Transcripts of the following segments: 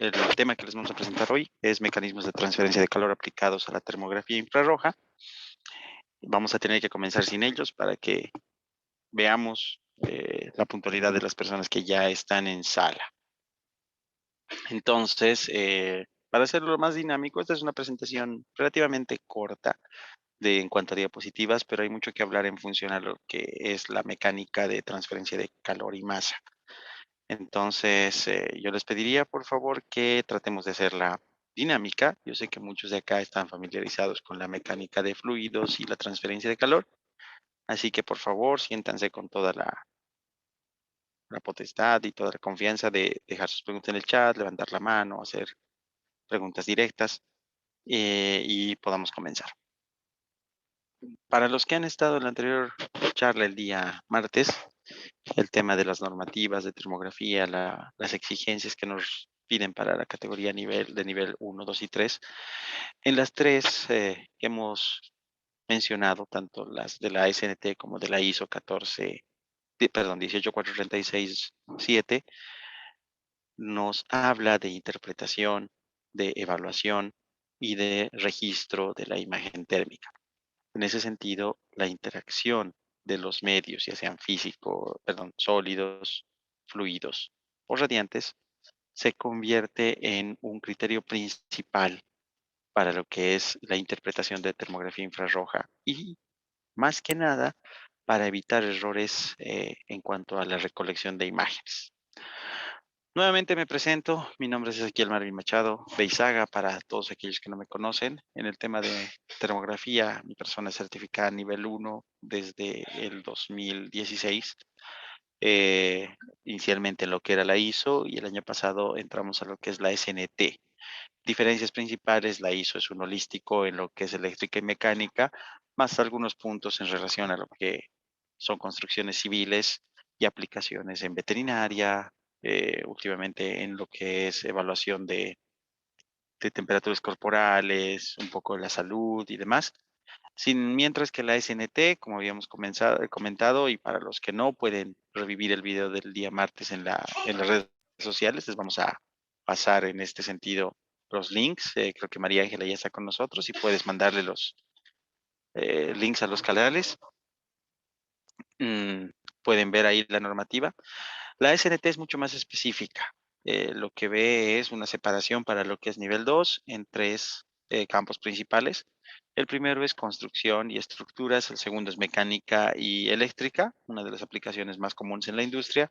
El tema que les vamos a presentar hoy es mecanismos de transferencia de calor aplicados a la termografía infrarroja. Vamos a tener que comenzar sin ellos para que veamos la puntualidad de las personas que ya están en sala. Entonces, para hacerlo más dinámico, esta es una presentación relativamente corta en cuanto a diapositivas, pero hay mucho que hablar en función a lo que es la mecánica de transferencia de calor y masa. Entonces, yo les pediría, por favor, que tratemos de hacerla dinámica. Yo sé que muchos de acá están familiarizados con la mecánica de fluidos y la transferencia de calor, así que por favor, siéntanse con toda la potestad y toda la confianza de dejar sus preguntas en el chat, levantar la mano, hacer preguntas directas y podamos comenzar. Para los que han estado en la anterior charla el día martes, el tema de las normativas de termografía, las exigencias que nos piden para la categoría de nivel 1, 2 y 3. En las tres que hemos mencionado, tanto las de la SNT como de la ISO 18436-7, nos habla de interpretación, de evaluación y de registro de la imagen térmica. En ese sentido, la interacción de los medios, ya sean sólidos, fluidos o radiantes, se convierte en un criterio principal para lo que es la interpretación de termografía infrarroja y, más que nada, para evitar errores en cuanto a la recolección de imágenes. Nuevamente me presento, mi nombre es Ezequiel Marvin Machado, Beizaga, para todos aquellos que no me conocen. En el tema de termografía, mi persona es certificada a nivel 1 desde el 2016, inicialmente en lo que era la ISO y el año pasado entramos a lo que es la SNT. Diferencias principales, la ISO es un holístico en lo que es eléctrica y mecánica, más algunos puntos en relación a lo que son construcciones civiles y aplicaciones en veterinaria, últimamente en lo que es evaluación de temperaturas corporales, un poco de la salud y demás. Mientras que la SNT, como habíamos comentado, y para los que no pueden revivir el video del día martes en las redes sociales, les vamos a pasar en este sentido los links. Creo que María Ángela ya está con nosotros y puedes mandarle los links a los canales. Mm, pueden ver ahí la normativa. La SNT es mucho más específica. Lo que ve es una separación para lo que es nivel 2 en tres campos principales. El primero es construcción y estructuras, el segundo es mecánica y eléctrica, una de las aplicaciones más comunes en la industria,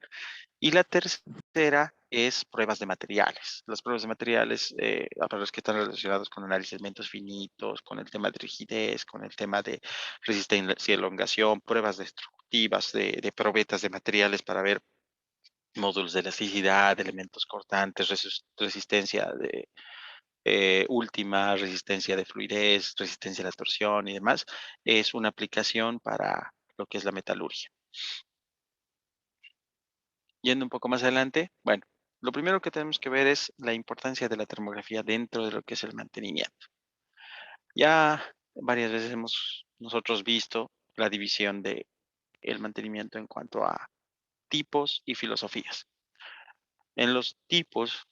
y la tercera es pruebas de materiales. Las pruebas de materiales, para los que están relacionados con análisis de elementos finitos, con el tema de rigidez, con el tema de resistencia y elongación, pruebas destructivas de probetas de materiales para ver módulos de elasticidad, elementos cortantes, resistencia de última, resistencia de fluidez, resistencia a la torsión y demás, es una aplicación para lo que es la metalurgia. Yendo un poco más adelante, bueno, lo primero que tenemos que ver es la importancia de la termografía dentro de lo que es el mantenimiento. Ya varias veces hemos nosotros visto la división de el mantenimiento en cuanto a tipos y filosofías. En los tipos,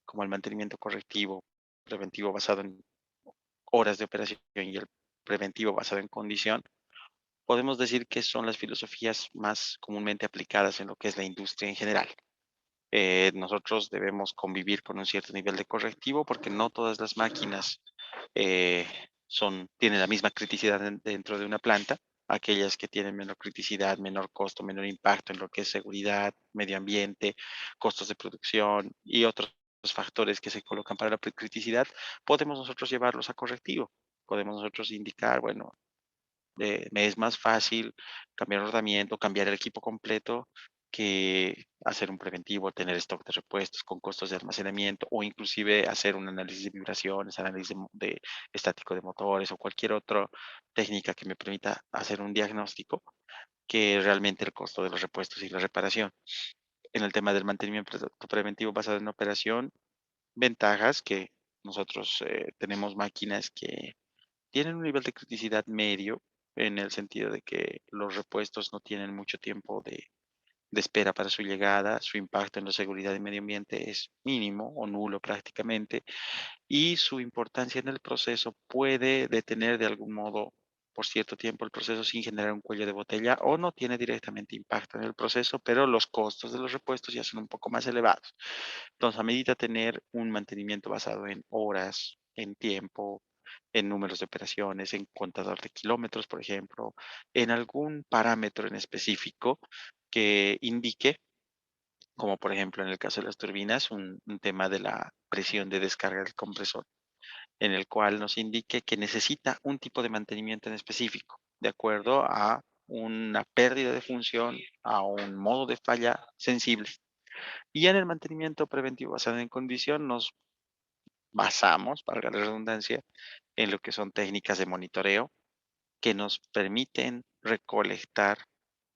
como el mantenimiento correctivo, preventivo basado en horas de operación y el preventivo basado en condición, podemos decir que son las filosofías más comúnmente aplicadas en lo que es la industria en general. Nosotros debemos convivir con un cierto nivel de correctivo porque no todas las máquinas eh, tienen la misma criticidad dentro de una planta. Aquellas que tienen menor criticidad, menor costo, menor impacto en lo que es seguridad, medio ambiente, costos de producción y otros factores que se colocan para la criticidad, podemos nosotros llevarlos a correctivo. Podemos nosotros indicar, bueno, me es más fácil cambiar el rodamiento, cambiar el equipo completo que hacer un preventivo, tener stock de repuestos con costos de almacenamiento o inclusive hacer un análisis de vibraciones, análisis de estático de motores o cualquier otra técnica que me permita hacer un diagnóstico que realmente el costo de los repuestos y la reparación. En el tema del mantenimiento preventivo basado en operación, ventajas que nosotros tenemos máquinas que tienen un nivel de criticidad medio en el sentido de que los repuestos no tienen mucho tiempo de espera para su llegada, su impacto en la seguridad y medio ambiente es mínimo o nulo prácticamente, y su importancia en el proceso puede detener de algún modo por cierto tiempo el proceso sin generar un cuello de botella o no tiene directamente impacto en el proceso, pero los costos de los repuestos ya son un poco más elevados. Entonces, a medida tener un mantenimiento basado en horas, en tiempo, en números de operaciones, en contador de kilómetros, por ejemplo, en algún parámetro en específico que indique, como por ejemplo en el caso de las turbinas, un tema de la presión de descarga del compresor, en el cual nos indique que necesita un tipo de mantenimiento en específico, de acuerdo a una pérdida de función, a un modo de falla sensible. Y ya en el mantenimiento preventivo basado en condición nos basamos, valga la redundancia, en lo que son técnicas de monitoreo que nos permiten recolectar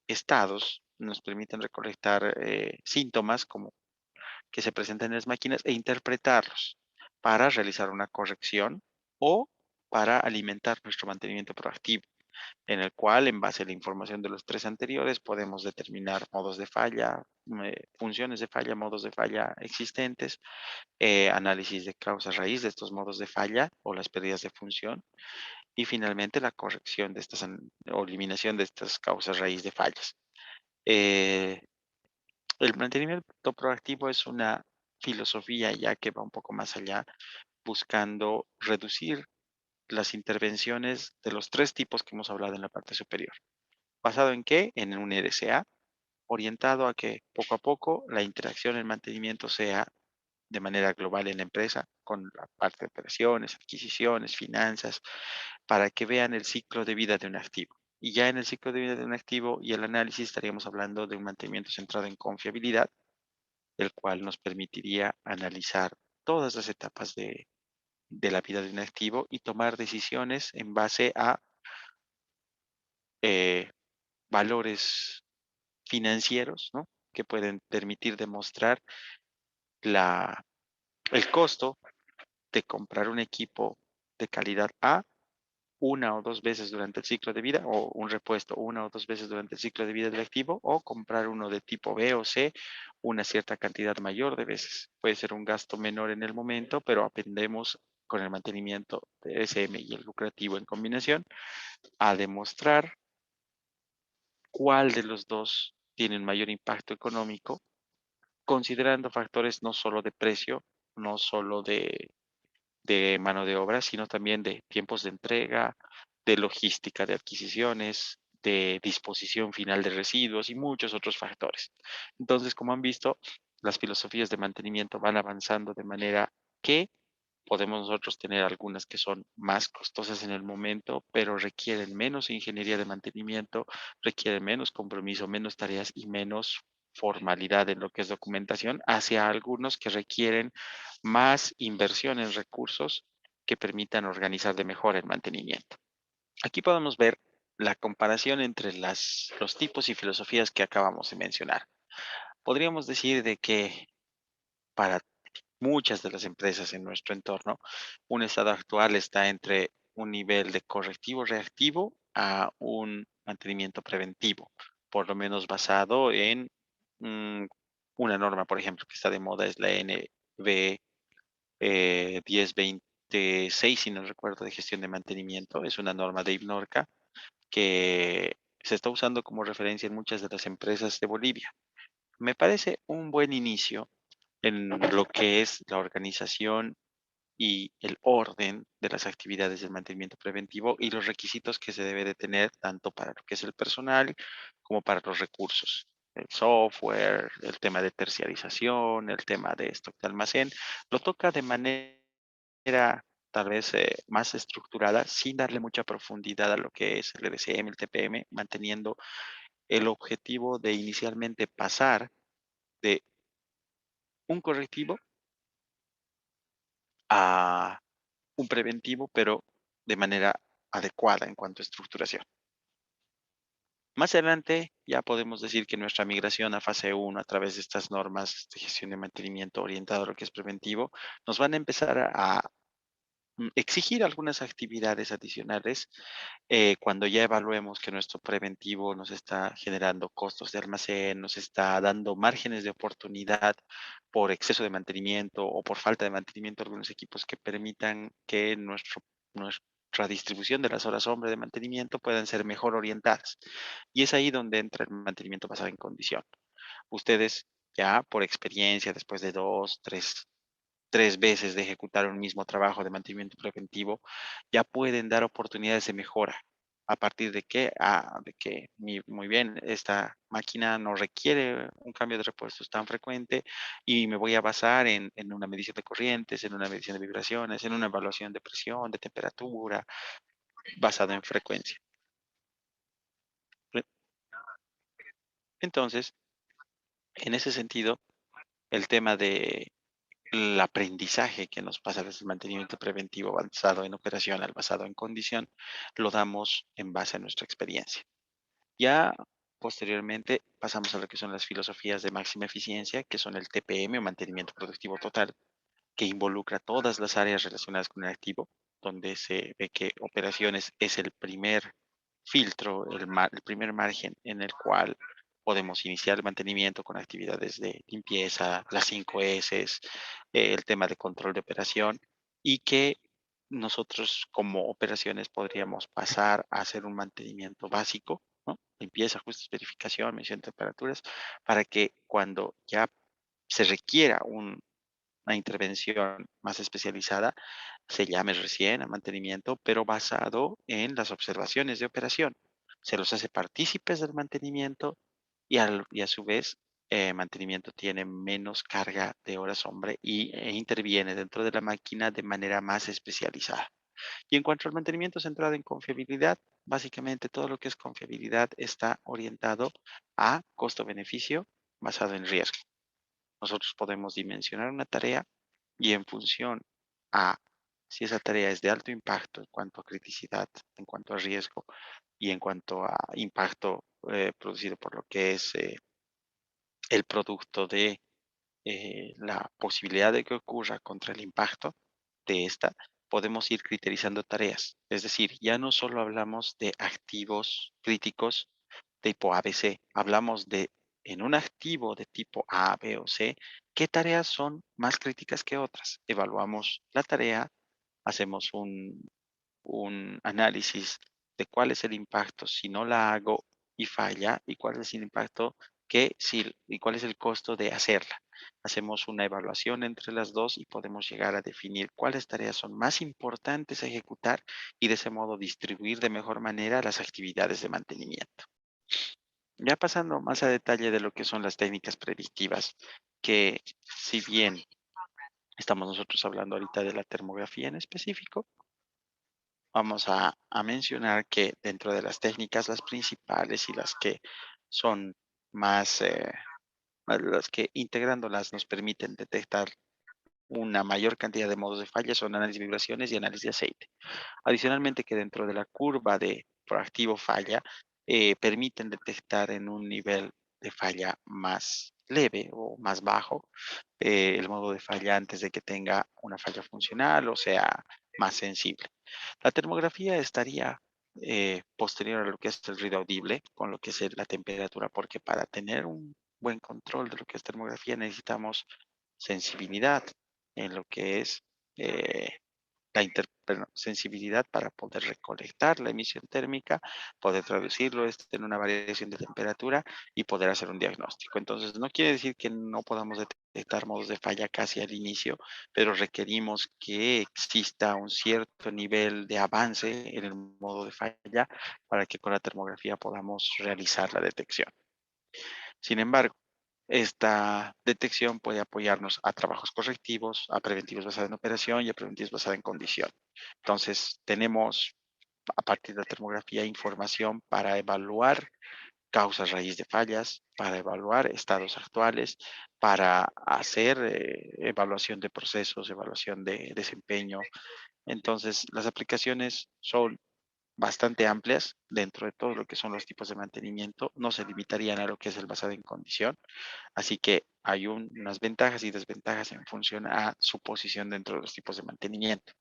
estados, nos permiten recolectar síntomas como que se presentan en las máquinas e interpretarlos para realizar una corrección o para alimentar nuestro mantenimiento proactivo, en el cual, en base a la información de los tres anteriores, podemos determinar modos de falla, funciones de falla, modos de falla existentes, análisis de causa raíz de estos modos de falla o las pérdidas de función y finalmente la corrección de estas o eliminación de estas causas raíz de fallas. Eh, el mantenimiento proactivo es una filosofía ya que va un poco más allá, buscando reducir las intervenciones de los tres tipos que hemos hablado en la parte superior. ¿Basado en qué? En un RCA, orientado a que poco a poco la interacción en mantenimiento sea de manera global en la empresa, con la parte de operaciones, adquisiciones, finanzas, para que vean el ciclo de vida de un activo. Y ya en el ciclo de vida de un activo y el análisis estaríamos hablando de un mantenimiento centrado en confiabilidad, el cual nos permitiría analizar todas las etapas de la vida de un activo y tomar decisiones en base a eh, valores financieros, ¿no? Que pueden permitir demostrar la, el costo de comprar un equipo de calidad A una o dos veces durante el ciclo de vida o un repuesto una o dos veces durante el ciclo de vida del activo o comprar uno de tipo B o C una cierta cantidad mayor de veces. Puede ser un gasto menor en el momento, pero aprendemos con el mantenimiento de SM y el lucrativo en combinación a demostrar cuál de los dos tiene un mayor impacto económico, considerando factores no solo de precio, no solo de mano de obra, sino también de tiempos de entrega, de logística de adquisiciones, de disposición final de residuos y muchos otros factores. Entonces, como han visto, las filosofías de mantenimiento van avanzando de manera que podemos nosotros tener algunas que son más costosas en el momento, pero requieren menos ingeniería de mantenimiento, requieren menos compromiso, menos tareas y menos formalidad en lo que es documentación, hacia algunos que requieren más inversión en recursos que permitan organizar de mejor el mantenimiento. Aquí podemos ver la comparación entre los tipos y filosofías que acabamos de mencionar. Podríamos decir de que para muchas de las empresas en nuestro entorno, un estado actual está entre un nivel de correctivo reactivo a un mantenimiento preventivo, por lo menos basado en mm, una norma, por ejemplo, que está de moda, es la NB 1026, si no recuerdo, de gestión de mantenimiento. Es una norma de IBNORCA que se está usando como referencia en muchas de las empresas de Bolivia. Me parece un buen inicio en lo que es la organización y el orden de las actividades del mantenimiento preventivo y los requisitos que se debe de tener tanto para lo que es el personal como para los recursos, el software, el tema de terciarización, el tema de stock de almacén, lo toca de manera tal vez más estructurada, sin darle mucha profundidad a lo que es el EDCM, el TPM, manteniendo el objetivo de inicialmente pasar de un correctivo a un preventivo, pero de manera adecuada en cuanto a estructuración. Más adelante ya podemos decir que nuestra migración a fase 1 a través de estas normas de gestión de mantenimiento orientado a lo que es preventivo, nos van a empezar a exigir algunas actividades adicionales cuando ya evaluemos que nuestro preventivo nos está generando costos de almacén, nos está dando márgenes de oportunidad por exceso de mantenimiento o por falta de mantenimiento de algunos equipos que permitan que nuestra distribución de las horas hombre de mantenimiento puedan ser mejor orientadas. Y es ahí donde entra el mantenimiento basado en condición. Ustedes ya por experiencia, después de 2, 3 veces de ejecutar un mismo trabajo de mantenimiento preventivo, ya pueden dar oportunidades de mejora. ¿A partir de qué? De que muy bien, esta máquina no requiere un cambio de repuestos tan frecuente y me voy a basar en una medición de corrientes, en una medición de vibraciones, en una evaluación de presión, de temperatura, basada en frecuencia. Re- Entonces, en ese sentido, el tema de el aprendizaje que nos pasa desde el mantenimiento preventivo basado en operación al basado en condición, lo damos en base a nuestra experiencia. Ya posteriormente pasamos a lo que son las filosofías de máxima eficiencia, que son el TPM o mantenimiento productivo total, que involucra todas las áreas relacionadas con el activo, donde se ve que operaciones es el primer filtro, el primer margen en el cual podemos iniciar el mantenimiento con actividades de limpieza, las 5 S, el tema de control de operación y que nosotros como operaciones podríamos pasar a hacer un mantenimiento básico, ¿no? Limpieza, ajustes, verificación, medición de temperaturas, para que cuando ya se requiera una intervención más especializada, se llame recién a mantenimiento, pero basado en las observaciones de operación. Se los hace partícipes del mantenimiento y a su vez, mantenimiento tiene menos carga de horas hombre e interviene dentro de la máquina de manera más especializada. Y en cuanto al mantenimiento centrado en confiabilidad, básicamente todo lo que es confiabilidad está orientado a costo-beneficio basado en riesgo. Nosotros podemos dimensionar una tarea y en función a si esa tarea es de alto impacto en cuanto a criticidad, en cuanto a riesgo y en cuanto a impacto producido por lo que es el producto de la posibilidad de que ocurra contra el impacto de esta, podemos ir criterizando tareas. Es decir, ya no solo hablamos de activos críticos tipo ABC, hablamos de en un activo de tipo A, B o C, qué tareas son más críticas que otras. Evaluamos la tarea, hacemos un análisis de cuál es el impacto si no la hago y falla y cuál es el impacto que sí y cuál es el costo de hacerla. Hacemos una evaluación entre las dos y podemos llegar a definir cuáles tareas son más importantes a ejecutar y de ese modo distribuir de mejor manera las actividades de mantenimiento. Ya pasando más a detalle de lo que son las técnicas predictivas, que si bien estamos nosotros hablando ahorita de la termografía en específico, vamos a mencionar que dentro de las técnicas, las principales y las que son más, las que integrándolas nos permiten detectar una mayor cantidad de modos de falla son análisis de vibraciones y análisis de aceite. Adicionalmente que dentro de la curva de proactivo falla, permiten detectar en un nivel de falla más leve o más bajo el modo de falla antes de que tenga una falla funcional o sea más sensible. La termografía estaría posterior a lo que es el ruido audible, con lo que es la temperatura, porque para tener un buen control de lo que es termografía necesitamos sensibilidad en lo que es eh, sensibilidad para poder recolectar la emisión térmica, poder traducirlo en una variación de temperatura y poder hacer un diagnóstico. Entonces, no quiere decir que no podamos detectar modos de falla casi al inicio, pero requerimos que exista un cierto nivel de avance en el modo de falla para que con la termografía podamos realizar la detección. Sin embargo, esta detección puede apoyarnos a trabajos correctivos, a preventivos basados en operación y a preventivos basados en condición. Entonces, tenemos a partir de la termografía información para evaluar causas raíz de fallas, para evaluar estados actuales, para hacer evaluación de procesos, evaluación de desempeño. Entonces, las aplicaciones son bastante amplias dentro de todo lo que son los tipos de mantenimiento, no se limitarían a lo que es el basado en condición, así que hay unas ventajas y desventajas en función a su posición dentro de los tipos de mantenimiento.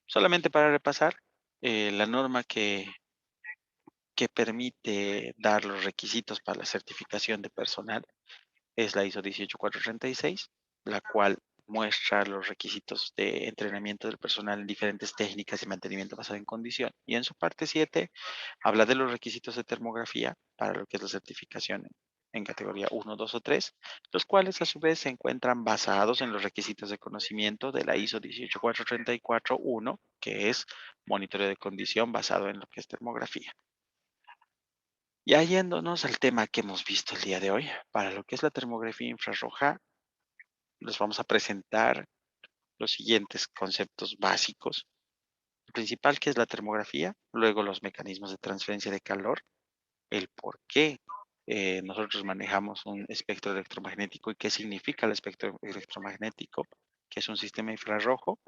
Solamente para repasar, la norma que permite dar los requisitos para la certificación de personal es la ISO 18436, la cual muestra los requisitos de entrenamiento del personal en diferentes técnicas de mantenimiento basado en condición. Y en su parte 7 habla de los requisitos de termografía para lo que es la certificación en categoría 1, 2 o 3, los cuales a su vez se encuentran basados en los requisitos de conocimiento de la ISO 18434-1, que es monitoreo de condición basado en lo que es termografía. Ya yéndonos al tema que hemos visto el día de hoy, para lo que es la termografía infrarroja, les vamos a presentar los siguientes conceptos básicos. El principal, que es la termografía, luego los mecanismos de transferencia de calor, el por qué nosotros manejamos un espectro electromagnético y qué significa el espectro electromagnético, que es un sistema infrarrojo,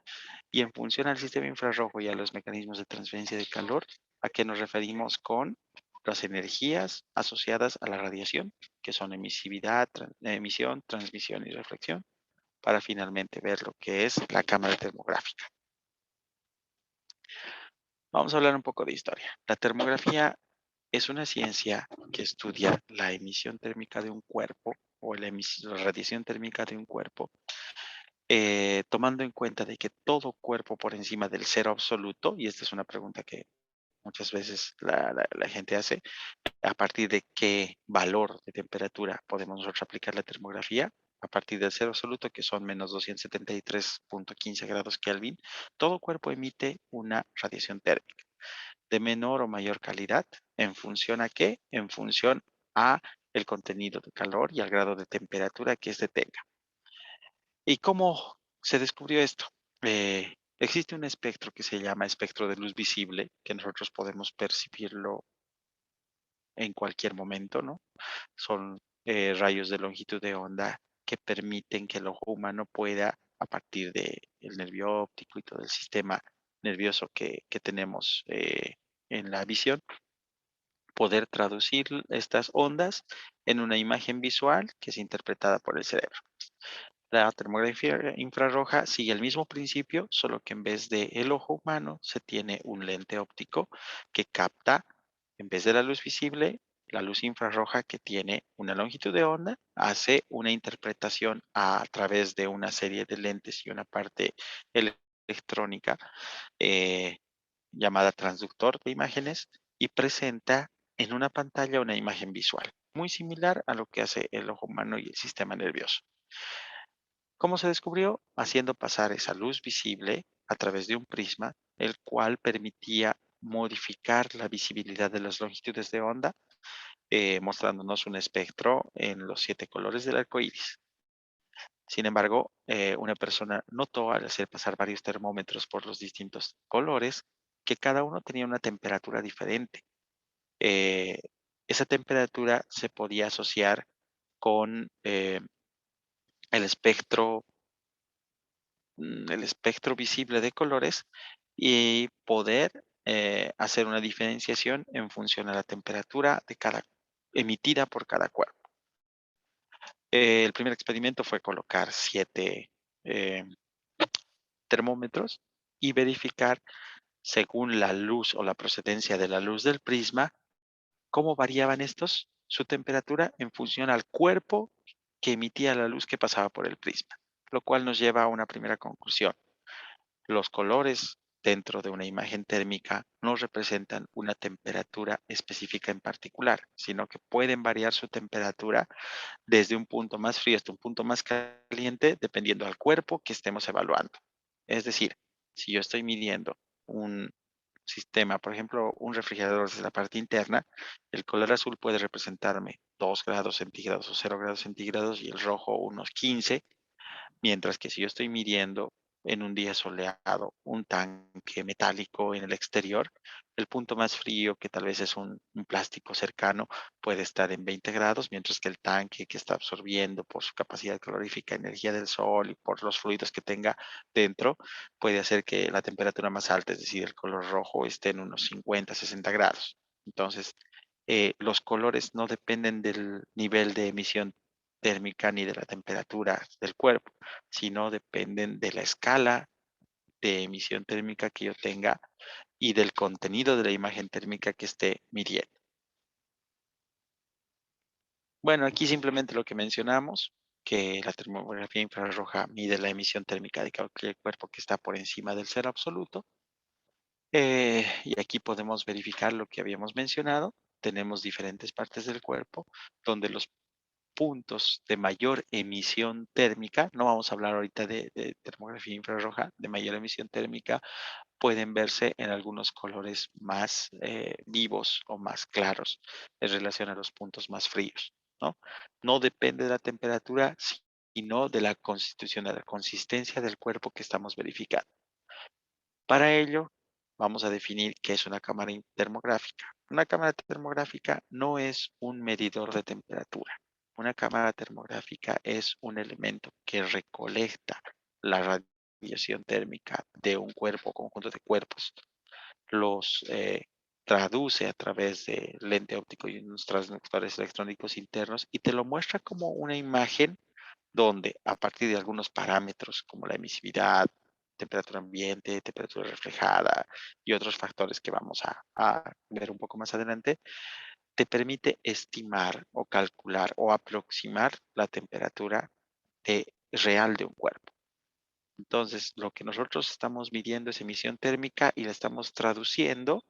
y en función al sistema infrarrojo y a los mecanismos de transferencia de calor, ¿a qué nos referimos con las energías asociadas a la radiación, que son emisividad, emisión, transmisión y reflexión, para finalmente ver lo que es la cámara termográfica? Vamos a hablar un poco de historia. La termografía es una ciencia que estudia la emisión térmica de un cuerpo o la radiación térmica de un cuerpo, tomando en cuenta de que todo cuerpo por encima del cero absoluto, y esta es una pregunta que muchas veces la gente hace, a partir de qué valor de temperatura podemos nosotros aplicar la termografía, a partir del cero absoluto, que son menos 273.15 grados Kelvin, todo cuerpo emite una radiación térmica de menor o mayor calidad. ¿En función a qué? En función a el contenido de calor y al grado de temperatura que éste tenga. ¿Y cómo se descubrió esto? Existe un espectro que se llama espectro de luz visible, que nosotros podemos percibirlo en cualquier momento, ¿no? Son rayos de longitud de onda que permiten que el ojo humano pueda, a partir del nervio óptico y todo el sistema nervioso que tenemos en la visión, poder traducir estas ondas en una imagen visual que es interpretada por el cerebro. La termografía infrarroja sigue el mismo principio, solo que en vez de el ojo humano se tiene un lente óptico que capta, en vez de la luz visible, la luz infrarroja, que tiene una longitud de onda, hace una interpretación a través de una serie de lentes y una parte electrónica eh, llamada transductor de imágenes, y presenta en una pantalla una imagen visual, muy similar a lo que hace el ojo humano y el sistema nervioso. ¿Cómo se descubrió? Haciendo pasar esa luz visible a través de un prisma, el cual permitía modificar la visibilidad de las longitudes de onda, mostrándonos un espectro en los 7 colores del arco iris. Sin embargo, una persona notó, al hacer pasar varios termómetros por los distintos colores, que cada uno tenía una temperatura diferente. Eh, Esa temperatura se podía asociar con el espectro el espectro visible de colores, y poder hacer una diferenciación en función a la temperatura de cada emitida por cada cuerpo. El primer experimento fue colocar 7 eh, termómetros y verificar, según la luz o la procedencia de la luz del prisma, cómo variaban estos, su temperatura en función al cuerpo que emitía la luz que pasaba por el prisma, lo cual nos lleva a una primera conclusión. Los colores dentro de una imagen térmica no representan una temperatura específica en particular, sino que pueden variar su temperatura desde un punto más frío hasta un punto más caliente, dependiendo al cuerpo que estemos evaluando. Es decir, si yo estoy midiendo un sistema, por ejemplo, un refrigerador desde la parte interna, el color azul puede representarme 2 grados centígrados o 0 grados centígrados y el rojo unos 15. Mientras que si yo estoy midiendo en un día soleado un tanque metálico en el exterior, el punto más frío, que tal vez es un plástico cercano, puede estar en 20 grados, mientras que el tanque, que está absorbiendo por su capacidad calorífica energía del sol y por los fluidos que tenga dentro, puede hacer que la temperatura más alta, es decir, el color rojo, esté en unos 50, 60 grados. Entonces, los colores no dependen del nivel de emisión térmica ni de la temperatura del cuerpo, sino dependen de la escala de emisión térmica que yo tenga y del contenido de la imagen térmica que esté midiendo. Bueno, aquí simplemente lo que mencionamos, que la termografía infrarroja mide la emisión térmica de cualquier cuerpo que está por encima del cero absoluto. Y aquí podemos verificar lo que habíamos mencionado. Tenemos diferentes partes del cuerpo donde los puntos de mayor emisión térmica, no vamos a hablar ahorita de termografía infrarroja, de mayor emisión térmica, pueden verse en algunos colores más vivos o más claros en relación a los puntos más fríos, ¿no? No depende de la temperatura, sino de la constitución, de la consistencia del cuerpo que estamos verificando. Para ello, vamos a definir qué es una cámara termográfica. Una cámara termográfica no es un medidor de temperatura. Una cámara termográfica es un elemento que recolecta la radiación térmica de un cuerpo, conjunto de cuerpos, los traduce a través de lente óptico y unos transductores electrónicos internos y te lo muestra como una imagen donde a partir de algunos parámetros como la emisividad, temperatura ambiente, temperatura reflejada y otros factores que vamos a ver un poco más adelante, te permite estimar o calcular o aproximar la temperatura real de un cuerpo. Entonces, lo que nosotros estamos midiendo es emisión térmica y la estamos traduciendo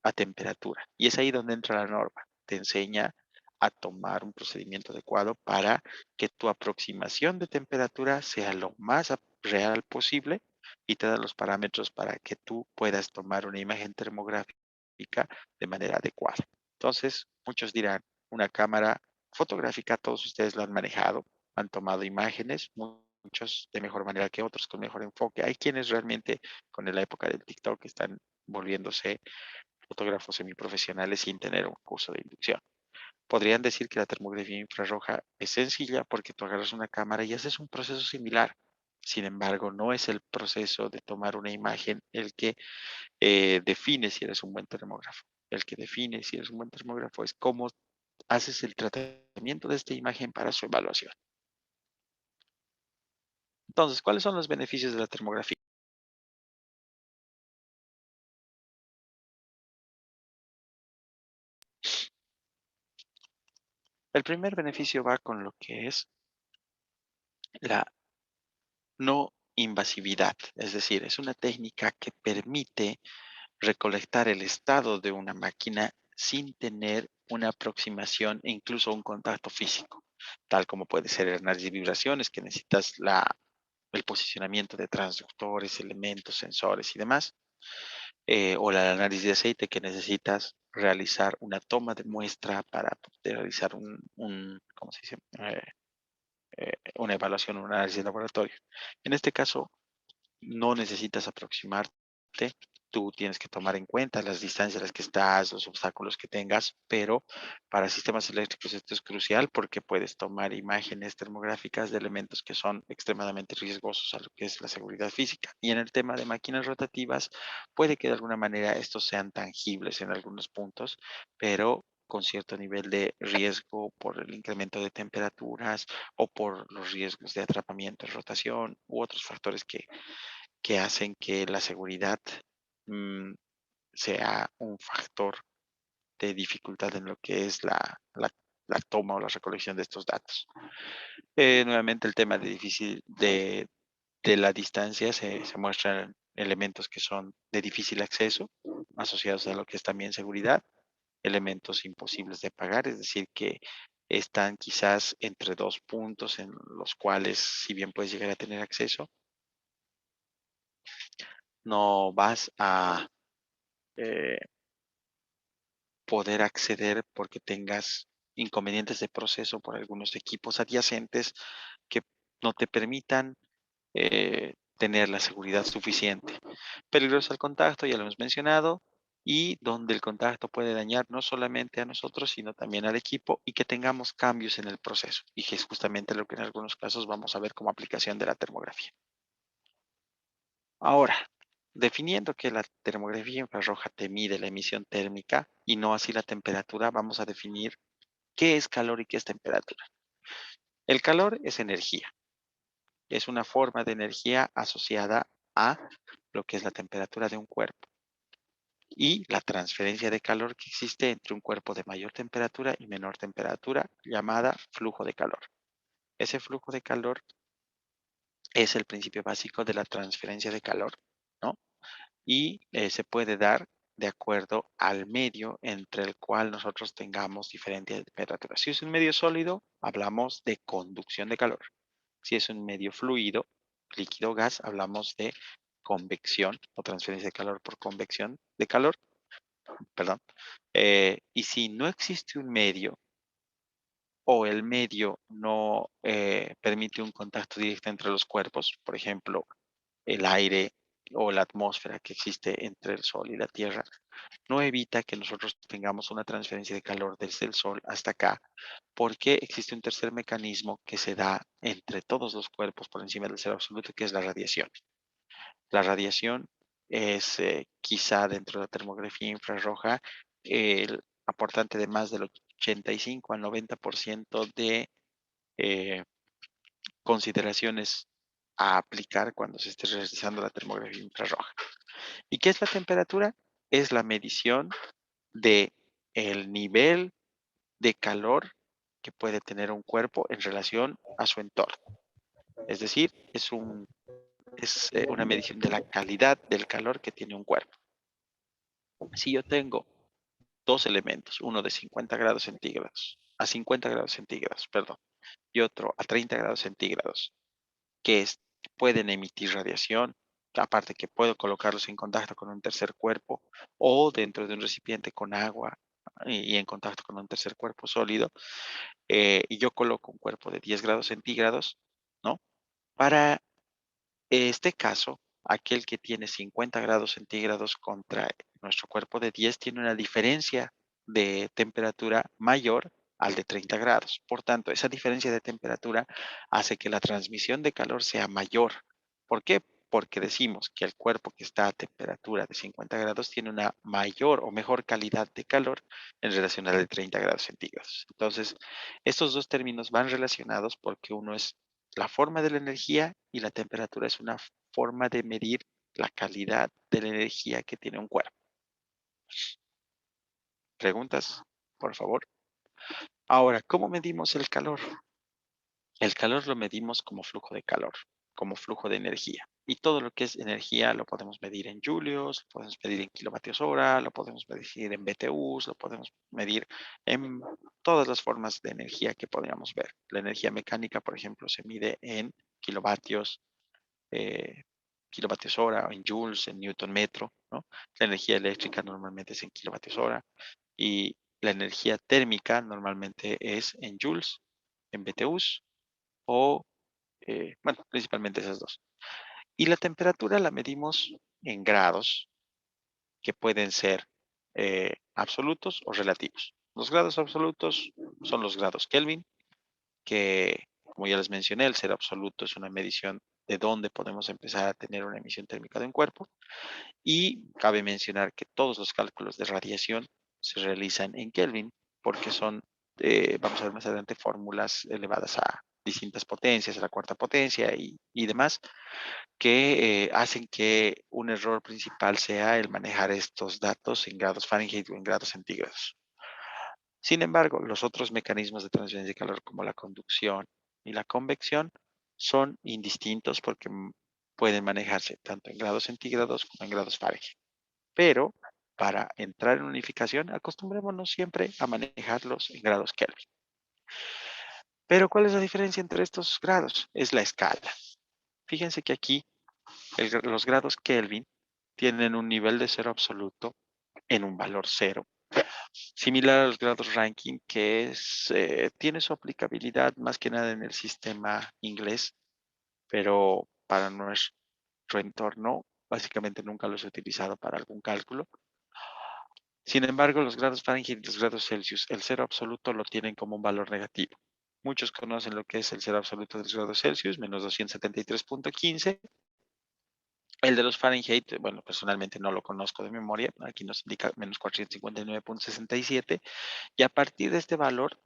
a temperatura. Y es ahí donde entra la norma. Te enseña a tomar un procedimiento adecuado para que tu aproximación de temperatura sea lo más real posible y te da los parámetros para que tú puedas tomar una imagen termográfica de manera adecuada. Entonces, muchos dirán, una cámara fotográfica, todos ustedes la han manejado, han tomado imágenes, muchos de mejor manera que otros, con mejor enfoque. Hay quienes realmente con la época del TikTok están volviéndose fotógrafos semiprofesionales sin tener un curso de inducción. Podrían decir que la termografía infrarroja es sencilla porque tú agarras una cámara y haces un proceso similar. Sin embargo, no es el proceso de tomar una imagen el que define si eres un buen termógrafo. El que define si eres un buen termógrafo es cómo haces el tratamiento de esta imagen para su evaluación. Entonces, ¿cuáles son los beneficios de la termografía? El primer beneficio va con lo que es la no invasividad, es decir, es una técnica que permite recolectar el estado de una máquina sin tener una aproximación e incluso un contacto físico, tal como puede ser análisis de vibraciones, que necesitas el posicionamiento de transductores, elementos, sensores y demás, o el análisis de aceite, que necesitas realizar una toma de muestra para poder realizar ¿cómo se dice? Una evaluación, un análisis de laboratorio. En este caso, no necesitas aproximarte, tú tienes que tomar en cuenta las distancias a las que estás, los obstáculos que tengas, pero para sistemas eléctricos esto es crucial porque puedes tomar imágenes termográficas de elementos que son extremadamente riesgosos a lo que es la seguridad física. Y en el tema de máquinas rotativas, puede que de alguna manera estos sean tangibles en algunos puntos, pero con cierto nivel de riesgo por el incremento de temperaturas o por los riesgos de atrapamiento, rotación u otros factores que hacen que la seguridad mm, sea un factor de dificultad en lo que es la toma o la recolección de estos datos. Nuevamente el tema de la distancia se muestran elementos que son de difícil acceso, asociados a lo que es también seguridad, elementos imposibles de pagar, es decir, que están quizás entre dos puntos en los cuales, si bien puedes llegar a tener acceso, no vas a eh, poder acceder porque tengas inconvenientes de proceso por algunos equipos adyacentes que no te permitan tener la seguridad suficiente. Peligroso al contacto, ya lo hemos mencionado, y donde el contacto puede dañar no solamente a nosotros, sino también al equipo y que tengamos cambios en el proceso, y que es justamente lo que en algunos casos vamos a ver como aplicación de la termografía. Ahora, definiendo que la termografía infrarroja te mide la emisión térmica y no así la temperatura, vamos a definir qué es calor y qué es temperatura. El calor es energía, es una forma de energía asociada a lo que es la temperatura de un cuerpo y la transferencia de calor que existe entre un cuerpo de mayor temperatura y menor temperatura, llamada flujo de calor. Ese flujo de calor es el principio básico de la transferencia de calor, ¿no? Y se puede dar de acuerdo al medio entre el cual nosotros tengamos diferentes temperaturas. Si es un medio sólido, hablamos de conducción de calor. Si es un medio fluido, líquido, gas, hablamos de convección o transferencia de calor por convección de calor, perdón. Y si no existe un medio o el medio no permite un contacto directo entre los cuerpos, por ejemplo, el aire o la atmósfera que existe entre el Sol y la Tierra, no evita que nosotros tengamos una transferencia de calor desde el Sol hasta acá, porque existe un tercer mecanismo que se da entre todos los cuerpos por encima del cero absoluto, que es la radiación. La radiación es quizá dentro de la termografía infrarroja el aportante de más del 85 al 90% de eh, consideraciones a aplicar cuando se esté realizando la termografía infrarroja. ¿Y qué es la temperatura? Es la medición de el nivel de calor que puede tener un cuerpo en relación a su entorno. Es decir, es una medición de la calidad del calor que tiene un cuerpo. Si yo tengo dos elementos, uno de 50 grados centígrados, a 50 grados centígrados, perdón, y otro a 30 grados centígrados, que pueden emitir radiación, aparte que puedo colocarlos en contacto con un tercer cuerpo o dentro de un recipiente con agua y en contacto con un tercer cuerpo sólido, y yo coloco un cuerpo de 10 grados centígrados, ¿no? Para este caso, aquel que tiene 50 grados centígrados contra nuestro cuerpo de 10 tiene una diferencia de temperatura mayor al de 30 grados. Por tanto, esa diferencia de temperatura hace que la transmisión de calor sea mayor. ¿Por qué? Porque decimos que el cuerpo que está a temperatura de 50 grados tiene una mayor o mejor calidad de calor en relación al de 30 grados centígrados. Entonces, estos dos términos van relacionados porque uno es la forma de la energía y la temperatura es una forma de medir la calidad de la energía que tiene un cuerpo. ¿Preguntas? Por favor. Ahora, ¿cómo medimos el calor? El calor lo medimos como flujo de calor, como flujo de energía. Y todo lo que es energía lo podemos medir en julios, lo podemos medir en kilovatios hora, lo podemos medir en BTUs, lo podemos medir en todas las formas de energía que podríamos ver. La energía mecánica, por ejemplo, se mide en kilovatios, eh, kilovatios hora, o en joules, en newton metro, ¿no? La energía eléctrica normalmente es en kilovatios hora y la energía térmica normalmente es en joules, en BTUs o, bueno, principalmente esas dos. Y la temperatura la medimos en grados que pueden ser absolutos o relativos. Los grados absolutos son los grados Kelvin, que, como ya les mencioné, el cero absoluto es una medición de dónde podemos empezar a tener una emisión térmica de un cuerpo. Y cabe mencionar que todos los cálculos de radiación se realizan en Kelvin porque son, vamos a ver más adelante, fórmulas elevadas a distintas potencias, a la cuarta potencia y demás, que hacen que un error principal sea el manejar estos datos en grados Fahrenheit o en grados centígrados. Sin embargo, los otros mecanismos de transferencia de calor como la conducción y la convección son indistintos porque pueden manejarse tanto en grados centígrados como en grados Fahrenheit. Pero para entrar en unificación, acostumbrémonos siempre a manejarlos en grados Kelvin. Pero ¿cuál es la diferencia entre estos grados? Es la escala. Fíjense que aquí los grados Kelvin tienen un nivel de cero absoluto en un valor cero, similar a los grados Rankine, que tiene su aplicabilidad más que nada en el sistema inglés, pero para nuestro entorno básicamente nunca los he utilizado para algún cálculo. Sin embargo, los grados Fahrenheit y los grados Celsius, el cero absoluto lo tienen como un valor negativo. Muchos conocen lo que es el cero absoluto de los grados Celsius, menos 273.15. El de los Fahrenheit, bueno, personalmente no lo conozco de memoria, aquí nos indica menos 459.67. Y a partir de este valor,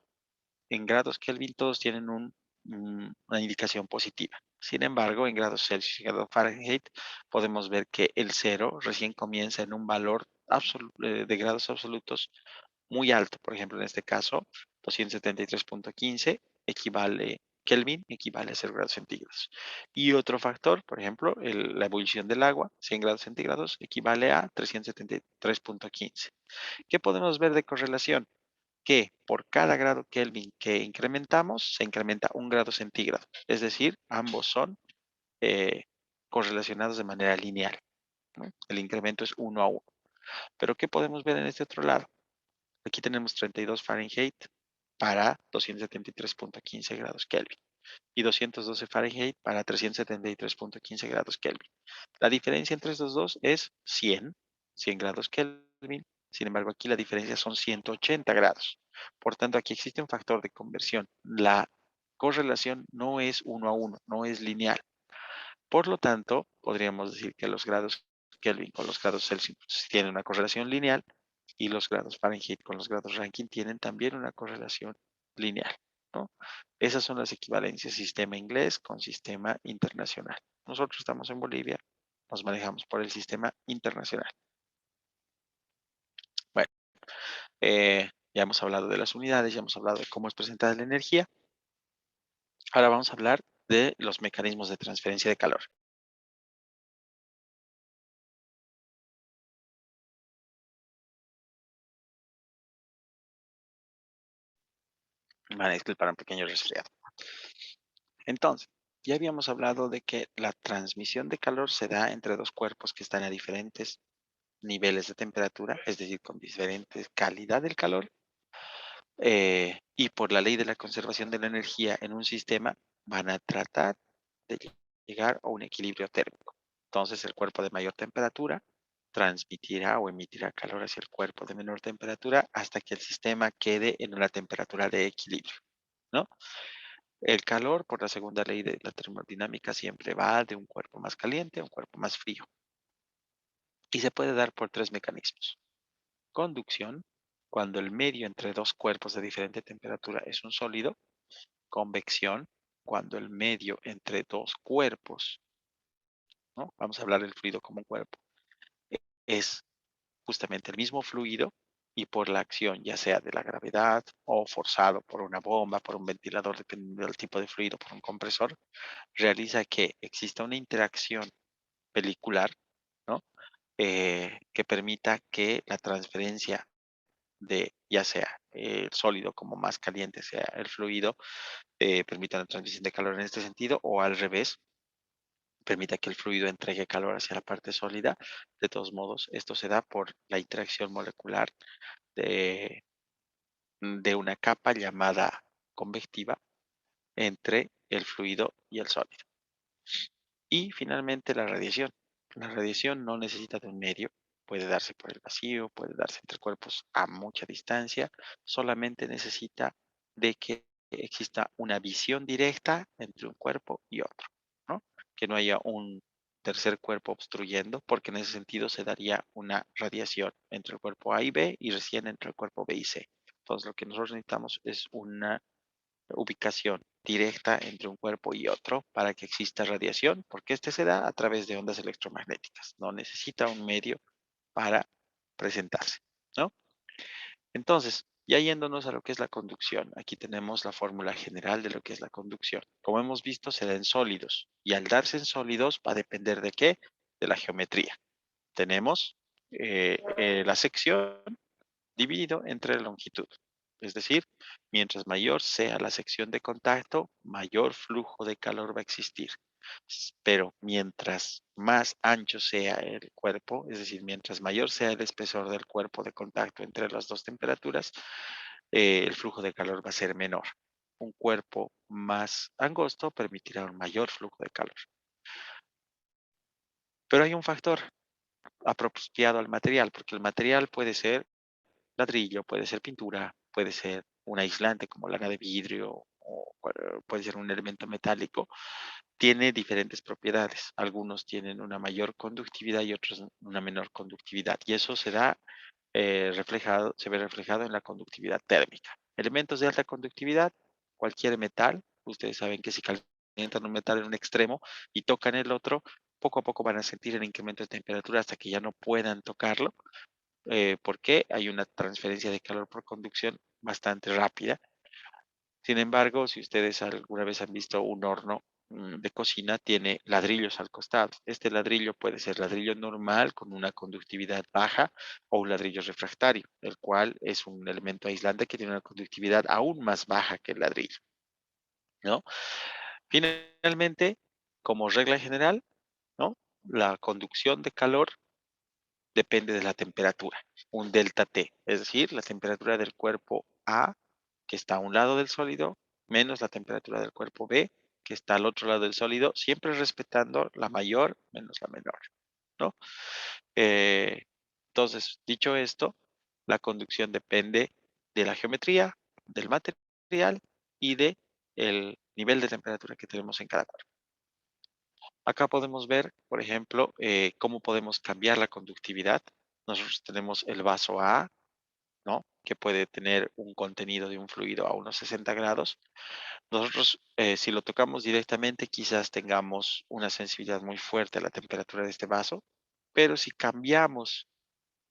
en grados Kelvin, todos tienen un una indicación positiva. Sin embargo, en grados Celsius y grados Fahrenheit podemos ver que el cero recién comienza en un valor de grados absolutos muy alto. Por ejemplo, en este caso, 273.15 equivale, Kelvin equivale a 0 grados centígrados. Y otro factor, por ejemplo, la ebullición del agua, 100 grados centígrados, equivale a 373.15. ¿Qué podemos ver de correlación? Que por cada grado Kelvin que incrementamos, se incrementa 1 grado centígrado. Es decir, ambos son eh, correlacionados de manera lineal, ¿no? El incremento es 1 a 1. Pero ¿qué podemos ver en este otro lado? Aquí tenemos 32 Fahrenheit para 273.15 grados Kelvin y 212 Fahrenheit para 373.15 grados Kelvin. La diferencia entre estos dos es 100 grados Kelvin. Sin embargo, aquí la diferencia son 180 grados. Por tanto, aquí existe un factor de conversión. La correlación no es 1 a 1, no es lineal. Por lo tanto, podríamos decir que los grados Kelvin con los grados Celsius tienen una correlación lineal y los grados Fahrenheit con los grados Rankine tienen también una correlación lineal, ¿no? Esas son las equivalencias sistema inglés con sistema internacional. Nosotros estamos en Bolivia, nos manejamos por el sistema internacional. Bueno, ya hemos hablado de las unidades, ya hemos hablado de cómo es presentada la energía. Ahora vamos a hablar de los mecanismos de transferencia de calor. Me van a disculpar un pequeño resfriado. Entonces, ya habíamos hablado de que la transmisión de calor se da entre dos cuerpos que están a diferentes niveles de temperatura, es decir, con diferente calidad del calor, y por la ley de la conservación de la energía en un sistema van a tratar de llegar a un equilibrio térmico. Entonces, el cuerpo de mayor temperatura transmitirá o emitirá calor hacia el cuerpo de menor temperatura hasta que el sistema quede en una temperatura de equilibrio, ¿no? El calor, por la segunda ley de la termodinámica, siempre va de un cuerpo más caliente a un cuerpo más frío. Y se puede dar por tres mecanismos. Conducción, cuando el medio entre dos cuerpos de diferente temperatura es un sólido. Convección, cuando el medio entre dos cuerpos, ¿no? Vamos a hablar del fluido como un cuerpo, es justamente el mismo fluido y por la acción, ya sea de la gravedad o forzado por una bomba, por un ventilador, dependiendo del tipo de fluido, por un compresor, realiza que exista una interacción pelicular, ¿no? Que permita que la transferencia de ya sea el sólido como más caliente sea el fluido, permita la transmisión de calor en este sentido, o al revés, permita que el fluido entregue calor hacia la parte sólida. De todos modos, esto se da por la interacción molecular de, de una capa llamada convectiva entre el fluido y el sólido. Y finalmente la radiación. La radiación no necesita de un medio, puede darse por el vacío, puede darse entre cuerpos a mucha distancia, solamente necesita de que exista una visión directa entre un cuerpo y otro, ¿no? Que no haya un tercer cuerpo obstruyendo, porque en ese sentido se daría una radiación entre el cuerpo A y B y recién entre el cuerpo B y C. Entonces lo que nosotros necesitamos es una ubicación directa entre un cuerpo y otro para que exista radiación, porque este se da a través de ondas electromagnéticas. No necesita un medio para presentarse, ¿no? Entonces, ya yéndonos a lo que es la conducción, aquí tenemos la fórmula general de lo que es la conducción. Como hemos visto, se da en sólidos y al darse en sólidos va a depender de qué? De la geometría. Tenemos la sección dividido entre la longitud. Es decir, mientras mayor sea la sección de contacto, mayor flujo de calor va a existir. Pero mientras más ancho sea el cuerpo, es decir, mientras mayor sea el espesor del cuerpo de contacto entre las dos temperaturas, el flujo de calor va a ser menor. Un cuerpo más angosto permitirá un mayor flujo de calor. Pero hay un factor apropiado al material, porque el material puede ser ladrillo, puede ser pintura, puede ser un aislante como lana de vidrio o puede ser un elemento metálico, tiene diferentes propiedades. Algunos tienen una mayor conductividad y otros una menor conductividad. Y eso se da se ve reflejado en la conductividad térmica. Elementos de alta conductividad, cualquier metal, ustedes saben que si calientan un metal en un extremo y tocan el otro, poco a poco van a sentir el incremento de temperatura hasta que ya no puedan tocarlo, porque hay una transferencia de calor por conducción bastante rápida. Sin embargo, si ustedes alguna vez han visto un horno de cocina, tiene ladrillos al costado. Este ladrillo puede ser ladrillo normal con una conductividad baja o un ladrillo refractario, el cual es un elemento aislante que tiene una conductividad aún más baja que el ladrillo, ¿no? Finalmente, como regla general, ¿no? La conducción de calor depende de la temperatura, un delta T, es decir, la temperatura del cuerpo A, que está a un lado del sólido, menos la temperatura del cuerpo B, que está al otro lado del sólido, siempre respetando la mayor menos la menor, ¿no? Eh, entonces, dicho esto, la conducción depende de la geometría, del material y de el nivel de temperatura que tenemos en cada cuerpo. Acá podemos ver, por ejemplo, cómo podemos cambiar la conductividad. Nosotros tenemos el vaso A, ¿no? Que puede tener un contenido de un fluido a unos 60 grados. Nosotros, si lo tocamos directamente, quizás tengamos una sensibilidad muy fuerte a la temperatura de este vaso, pero si cambiamos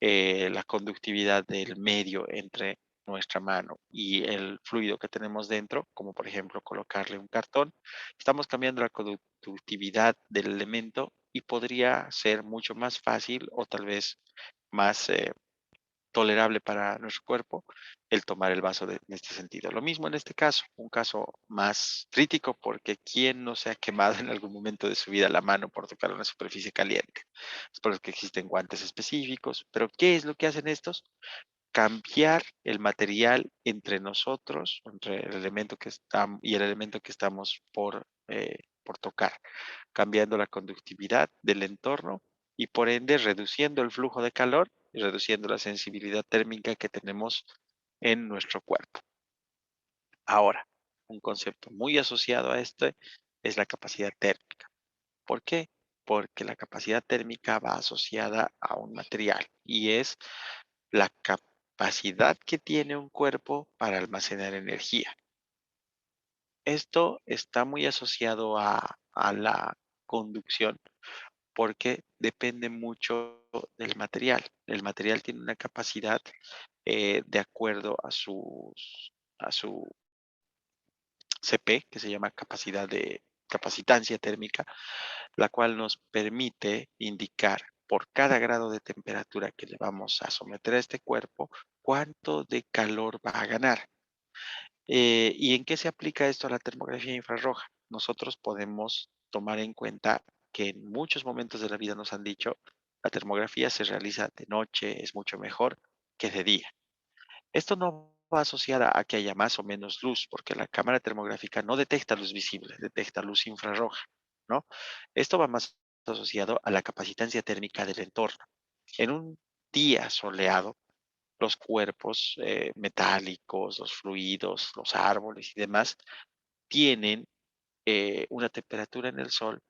la conductividad del medio entre nuestra mano y el fluido que tenemos dentro, como por ejemplo colocarle un cartón, estamos cambiando la conductividad del elemento y podría ser mucho más fácil o tal vez más tolerable para nuestro cuerpo el tomar el vaso en este sentido. Lo mismo en este caso, un caso más crítico porque ¿quién no se ha quemado en algún momento de su vida la mano por tocar una superficie caliente? Es por eso que existen guantes específicos, pero ¿qué es lo que hacen estos? Cambiar el material entre nosotros, entre el elemento que estamos y el elemento que estamos por tocar, cambiando la conductividad del entorno y por ende reduciendo el flujo de calor y reduciendo la sensibilidad térmica que tenemos en nuestro cuerpo. Ahora, un concepto muy asociado a este es la capacidad térmica. ¿Por qué? Porque la capacidad térmica va asociada a un material y es la capacidad que tiene un cuerpo para almacenar energía. Esto está muy asociado a la conducción porque depende mucho del material. El material tiene una capacidad de acuerdo a su CP, que se llama capacidad de capacitancia térmica, la cual nos permite indicar por cada grado de temperatura que le vamos a someter a este cuerpo, cuánto de calor va a ganar. ¿Y en qué se aplica esto a la termografía infrarroja? Nosotros podemos tomar en cuenta que en muchos momentos de la vida nos han dicho, la termografía se realiza de noche, es mucho mejor que de día. Esto no va asociada a que haya más o menos luz, porque la cámara termográfica no detecta luz visible, detecta luz infrarroja, ¿no? Esto va más asociado a la capacitancia térmica del entorno. En un día soleado, los cuerpos metálicos, los fluidos, los árboles y demás tienen una temperatura en el sol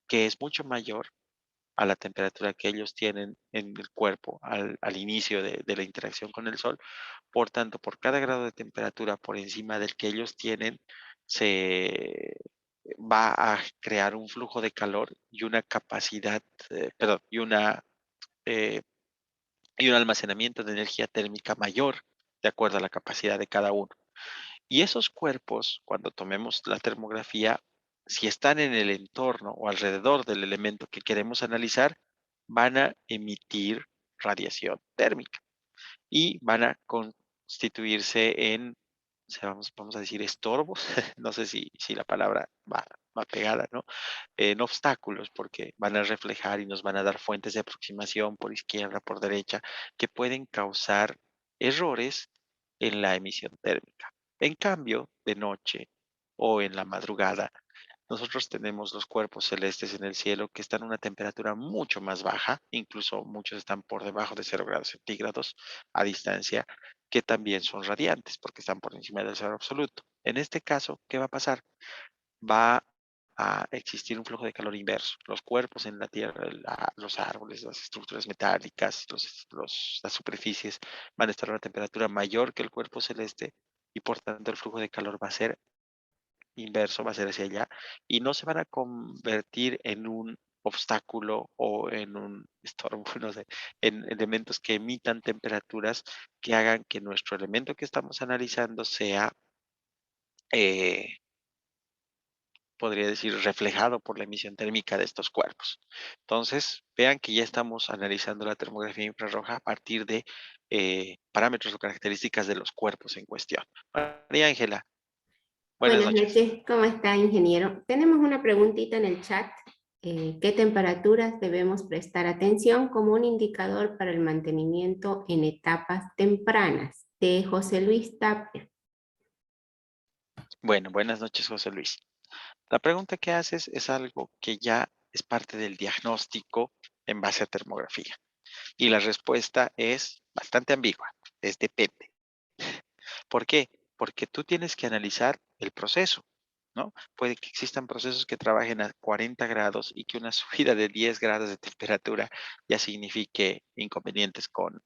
que es mucho mayor a la temperatura que ellos tienen en el cuerpo al inicio de la interacción con el sol. Por tanto, por cada grado de temperatura por encima del que ellos tienen, se va a crear un flujo de calor y una capacidad, perdón, eh, y un almacenamiento de energía térmica mayor de acuerdo a la capacidad de cada uno. Y esos cuerpos, cuando tomemos la termografía, si están en el entorno o alrededor del elemento que queremos analizar, van a emitir radiación térmica y van a constituirse en, o sea, vamos a decir, estorbos, no sé si la palabra va pegada, ¿no? En obstáculos, porque van a reflejar y nos van a dar fuentes de aproximación por izquierda, por derecha, que pueden causar errores en la emisión térmica. En cambio, de noche o en la madrugada, nosotros tenemos los cuerpos celestes en el cielo que están a una temperatura mucho más baja, incluso muchos están por debajo de 0 °C a distancia, que también son radiantes porque están por encima del cero absoluto. En este caso, ¿qué va a pasar? Va a existir un flujo de calor inverso. Los cuerpos en la Tierra, los árboles, las estructuras metálicas, las superficies van a estar a una temperatura mayor que el cuerpo celeste y por tanto el flujo de calor va a ser inverso, va a ser hacia allá, y no se van a convertir en un obstáculo o en un estorbo, no sé, en elementos que emitan temperaturas que hagan que nuestro elemento que estamos analizando sea, eh, podría decir, reflejado por la emisión térmica de estos cuerpos. Entonces, vean que ya estamos analizando la termografía infrarroja a partir de parámetros o características de los cuerpos en cuestión. María Ángela, buenas Buenas noches. noches, ¿cómo está, ingeniero? Tenemos una preguntita en el chat. ¿Qué temperaturas debemos prestar atención como un indicador para el mantenimiento en etapas tempranas? De José Luis Tapia. Bueno, buenas noches, José Luis. La pregunta que haces es algo que ya es parte del diagnóstico en base a termografía. Y la respuesta es bastante ambigua, es depende. ¿Por qué? Porque tú tienes que analizar el proceso, ¿no? Puede que existan procesos que trabajen a 40 grados y que una subida de 10 grados de temperatura ya signifique inconvenientes con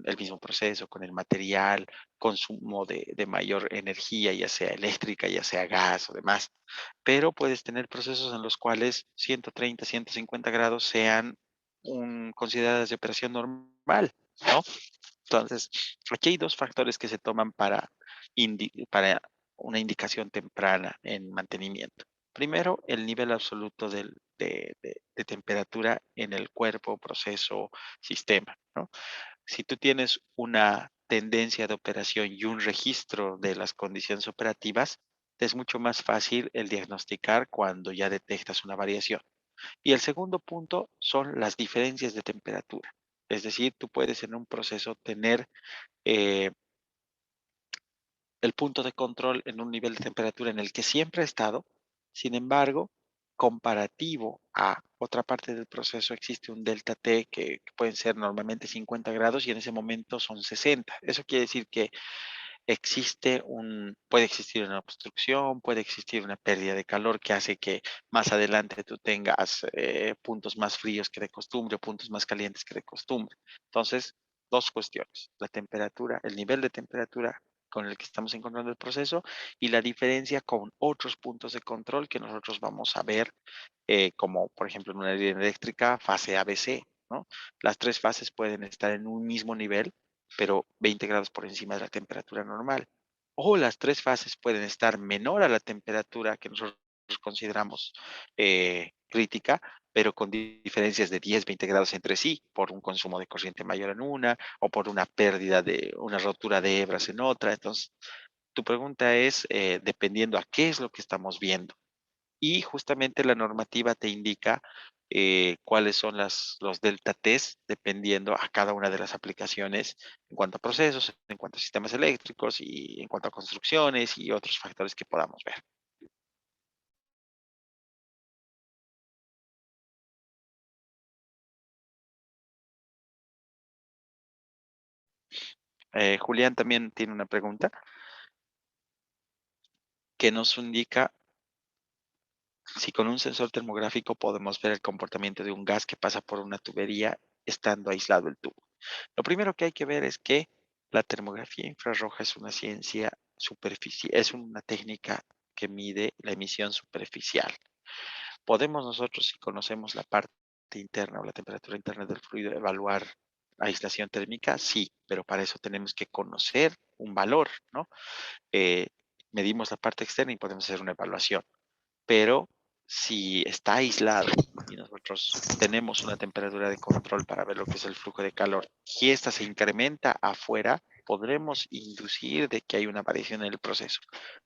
el mismo proceso, con el material, consumo de mayor energía, ya sea eléctrica, ya sea gas o demás. Pero puedes tener procesos en los cuales 130, 150 grados sean consideradas de operación normal, ¿no? Entonces, aquí hay dos factores que se toman para una indicación temprana en mantenimiento. Primero, el nivel absoluto de temperatura en el cuerpo, proceso, sistema, ¿no? Si tú tienes una tendencia de operación y un registro de las condiciones operativas, es mucho más fácil el diagnosticar cuando ya detectas una variación. Y el segundo punto son las diferencias de temperatura. Es decir, tú puedes en un proceso tener eh, el punto de control en un nivel de temperatura en el que siempre ha estado. Sin embargo, comparativo a otra parte del proceso existe un delta T que pueden ser normalmente 50 grados y en ese momento son 60. Eso quiere decir que puede existir una obstrucción, puede existir una pérdida de calor que hace que más adelante tú tengas puntos más fríos que de costumbre, puntos más calientes que de costumbre. Entonces, dos cuestiones, la temperatura, el nivel de temperatura con el que estamos encontrando el proceso y la diferencia con otros puntos de control que nosotros vamos a ver, como por ejemplo en una línea eléctrica, fase ABC, ¿no? Las tres fases pueden estar en un mismo nivel, pero 20 grados por encima de la temperatura normal. O las tres fases pueden estar menor a la temperatura que nosotros consideramos crítica, pero con diferencias de 10, 20 grados entre sí, por un consumo de corriente mayor en una, o por una pérdida de una rotura de hebras en otra. Entonces, tu pregunta es, dependiendo a qué es lo que estamos viendo. Y justamente la normativa te indica cuáles son los delta T's dependiendo a cada una de las aplicaciones en cuanto a procesos, en cuanto a sistemas eléctricos y en cuanto a construcciones y otros factores que podamos ver. Julián también tiene una pregunta que nos indica si con un sensor termográfico podemos ver el comportamiento de un gas que pasa por una tubería estando aislado el tubo. Lo primero que hay que ver es que la termografía infrarroja es una ciencia superficial, es una técnica que mide la emisión superficial. Podemos nosotros, si conocemos la parte interna o la temperatura interna del fluido, evaluar aislación térmica, sí, pero para eso tenemos que conocer un valor, ¿no? Eh, medimos la parte externa y podemos hacer una evaluación, pero si está aislado y nosotros tenemos una temperatura de control para ver lo que es el flujo de calor y esta se incrementa afuera, podremos inducir de que hay una variación en el proceso,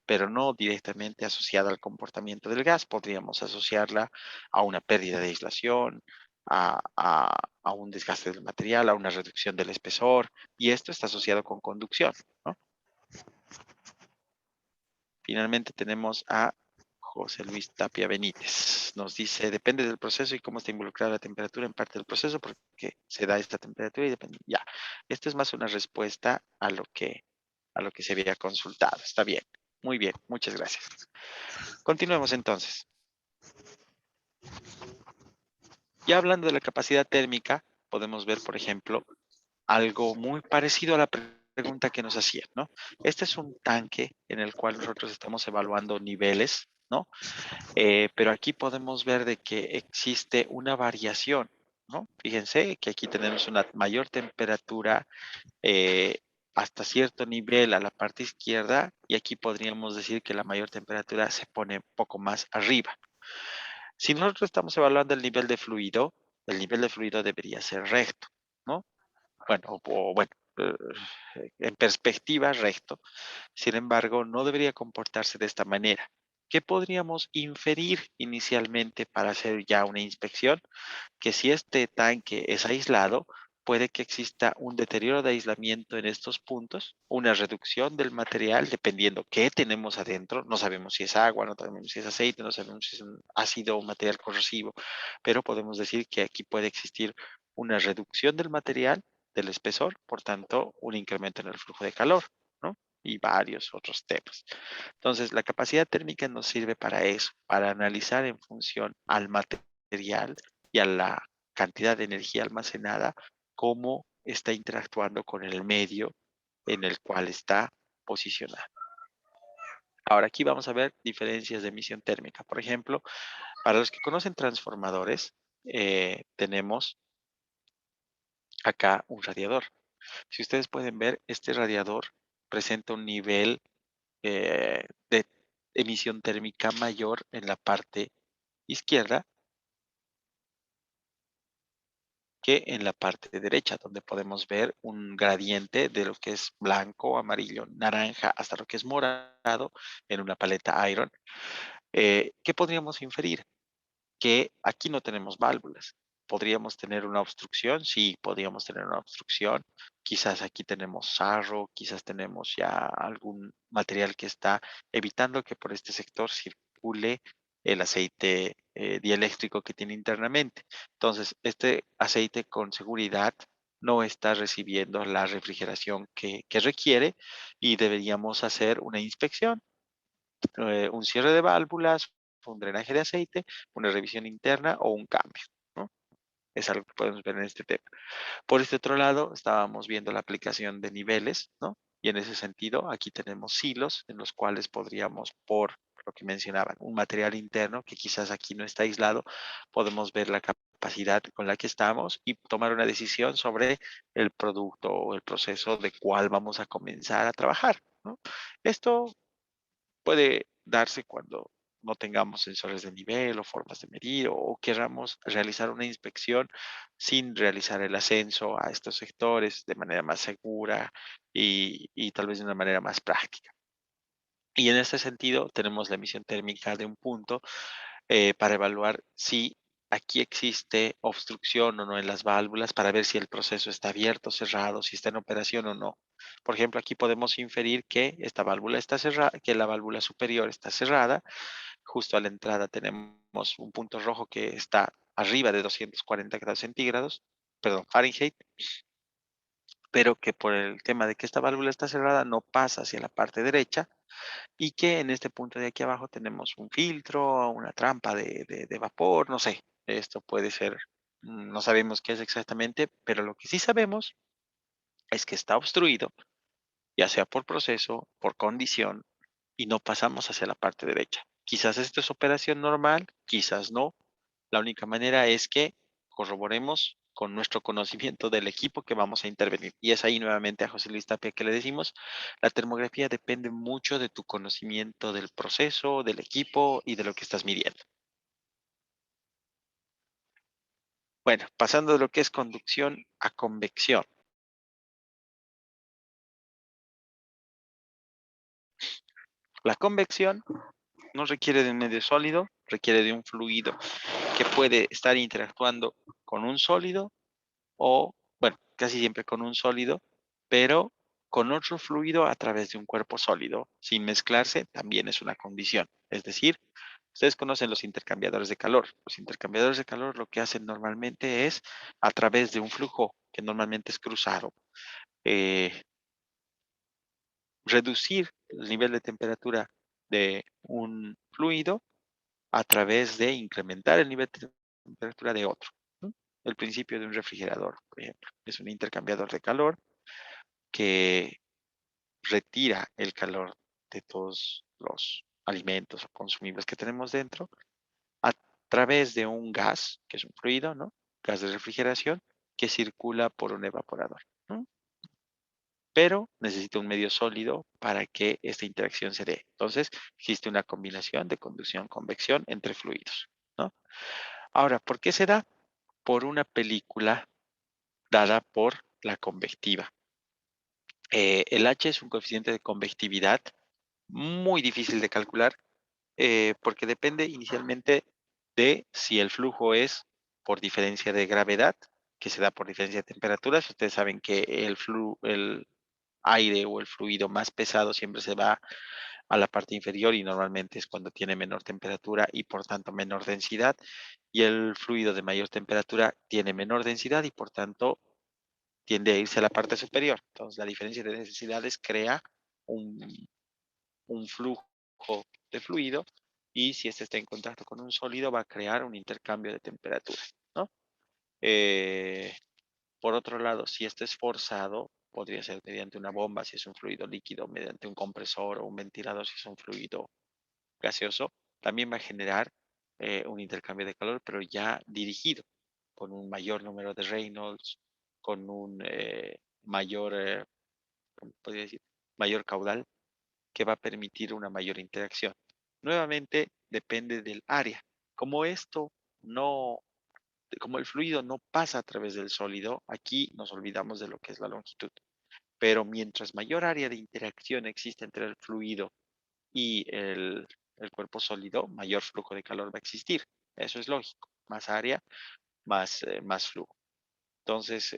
pero no directamente asociada al comportamiento del gas. Podríamos asociarla a una pérdida de aislación, a un desgaste del material, a una reducción del espesor, y esto está asociado con conducción, ¿no? Finalmente tenemos a José Luis Tapia Benítez. Nos dice, depende del proceso y cómo está involucrada la temperatura en parte del proceso, porque se da esta temperatura y depende. Ya, esto es más una respuesta a lo que se había consultado. Está bien, muy bien, muchas gracias. Continuemos entonces. Ya hablando de la capacidad térmica, podemos ver, por ejemplo, algo muy parecido a la pregunta que nos hacían, ¿no? Este es un tanque en el cual nosotros estamos evaluando niveles, ¿no? Pero aquí podemos ver de que existe una variación, ¿no? Fíjense que aquí tenemos una mayor temperatura eh, hasta cierto nivel a la parte izquierda y aquí podríamos decir que la mayor temperatura se pone un poco más arriba. Si nosotros estamos evaluando el nivel de fluido debería ser recto, ¿no? Bueno, bueno, en perspectiva recto. Sin embargo, no debería comportarse de esta manera. ¿Qué podríamos inferir inicialmente para hacer ya una inspección? Que si este tanque es aislado, puede que exista un deterioro de aislamiento en estos puntos, una reducción del material, dependiendo qué tenemos adentro. No sabemos si es agua, no sabemos si es aceite, no sabemos si es un ácido o un material corrosivo, pero podemos decir que aquí puede existir una reducción del material, del espesor, por tanto, un incremento en el flujo de calor, ¿no? Y varios otros temas. Entonces, la capacidad térmica nos sirve para eso, para analizar en función al material y a la cantidad de energía almacenada, cómo está interactuando con el medio en el cual está posicionado. Ahora aquí vamos a ver diferencias de emisión térmica. Por ejemplo, para los que conocen transformadores, tenemos acá un radiador. Si ustedes pueden ver, este radiador presenta un nivel de emisión térmica mayor en la parte izquierda que en la parte derecha, donde podemos ver un gradiente de lo que es blanco, amarillo, naranja, hasta lo que es morado en una paleta Iron. ¿Qué podríamos inferir? Que aquí no tenemos válvulas. ¿Podríamos tener una obstrucción? Sí, podríamos tener una obstrucción. Quizás aquí tenemos sarro, quizás tenemos ya algún material que está evitando que por este sector circule el aceite dieléctrico que tiene internamente. Entonces, este aceite con seguridad no está recibiendo la refrigeración que requiere y deberíamos hacer una inspección, un cierre de válvulas, un drenaje de aceite, una revisión interna o un cambio, ¿no? Es algo que podemos ver en este tema. Por este otro lado, estábamos viendo la aplicación de niveles, ¿no? Y en ese sentido, aquí tenemos silos en los cuales podríamos, por lo que mencionaban, un material interno que quizás aquí no está aislado, podemos ver la capacidad con la que estamos y tomar una decisión sobre el producto o el proceso de cuál vamos a comenzar a trabajar, ¿no? Esto puede darse cuando no tengamos sensores de nivel o formas de medir o queramos realizar una inspección sin realizar el ascenso a estos sectores de manera más segura y tal vez de una manera más práctica. Y en este sentido tenemos la emisión térmica de un punto para evaluar si aquí existe obstrucción o no en las válvulas para ver si el proceso está abierto, cerrado, si está en operación o no. Por ejemplo, aquí podemos inferir que esta válvula está cerrada, que la válvula superior está cerrada. Justo a la entrada tenemos un punto rojo que está arriba de 240 grados centígrados, perdón, Fahrenheit, pero que por el tema de que esta válvula está cerrada no pasa hacia la parte derecha y que en este punto de aquí abajo tenemos un filtro, una trampa de vapor, no sé, esto puede ser, no sabemos qué es exactamente, pero lo que sí sabemos es que está obstruido, ya sea por proceso, por condición, y no pasamos hacia la parte derecha. Quizás esto es operación normal, quizás no. La única manera es que corroboremos con nuestro conocimiento del equipo que vamos a intervenir. Y es ahí nuevamente a José Luis Tapia que le decimos, la termografía depende mucho de tu conocimiento del proceso, del equipo y de lo que estás midiendo. Bueno, pasando de lo que es conducción a convección. La convección no requiere de un medio sólido, requiere de un fluido que puede estar interactuando con un sólido o, bueno, casi siempre con un sólido, pero con otro fluido a través de un cuerpo sólido, sin mezclarse, también es una condición. Es decir, ustedes conocen los intercambiadores de calor. Los intercambiadores de calor lo que hacen normalmente es, a través de un flujo que normalmente es cruzado, eh, reducir el nivel de temperatura de un fluido a través de incrementar el nivel de temperatura de otro, ¿no? El principio de un refrigerador, por ejemplo, es un intercambiador de calor que retira el calor de todos los alimentos o consumibles que tenemos dentro a través de un gas, que es un fluido, ¿no? Gas de refrigeración, que circula por un evaporador, ¿no? Pero necesita un medio sólido para que esta interacción se dé. Entonces, existe una combinación de conducción-convección entre fluidos, ¿no? Ahora, ¿por qué se da? Por una película dada por la convectiva. El H es un coeficiente de convectividad muy difícil de calcular porque depende inicialmente de si el flujo es por diferencia de gravedad, que se da por diferencia de temperaturas. Ustedes saben que el aire o el fluido más pesado siempre se va a la parte inferior y normalmente es cuando tiene menor temperatura y por tanto menor densidad. Y el fluido de mayor temperatura tiene menor densidad y por tanto tiende a irse a la parte superior. Entonces la diferencia de densidades crea un, un flujo de fluido y si este está en contacto con un sólido va a crear un intercambio de temperatura, ¿no? Eh, por otro lado, si este es forzado, podría ser mediante una bomba si es un fluido líquido, mediante un compresor o un ventilador si es un fluido gaseoso, también va a generar un intercambio de calor, pero ya dirigido, con un mayor número de Reynolds, con un mayor, ¿cómo podría decir? Mayor caudal que va a permitir una mayor interacción. Nuevamente, depende del área. Como esto no, como el fluido no pasa a través del sólido, aquí nos olvidamos de lo que es la longitud. Pero mientras mayor área de interacción existe entre el fluido y el cuerpo sólido, mayor flujo de calor va a existir. Eso es lógico. Más área, más flujo. Entonces,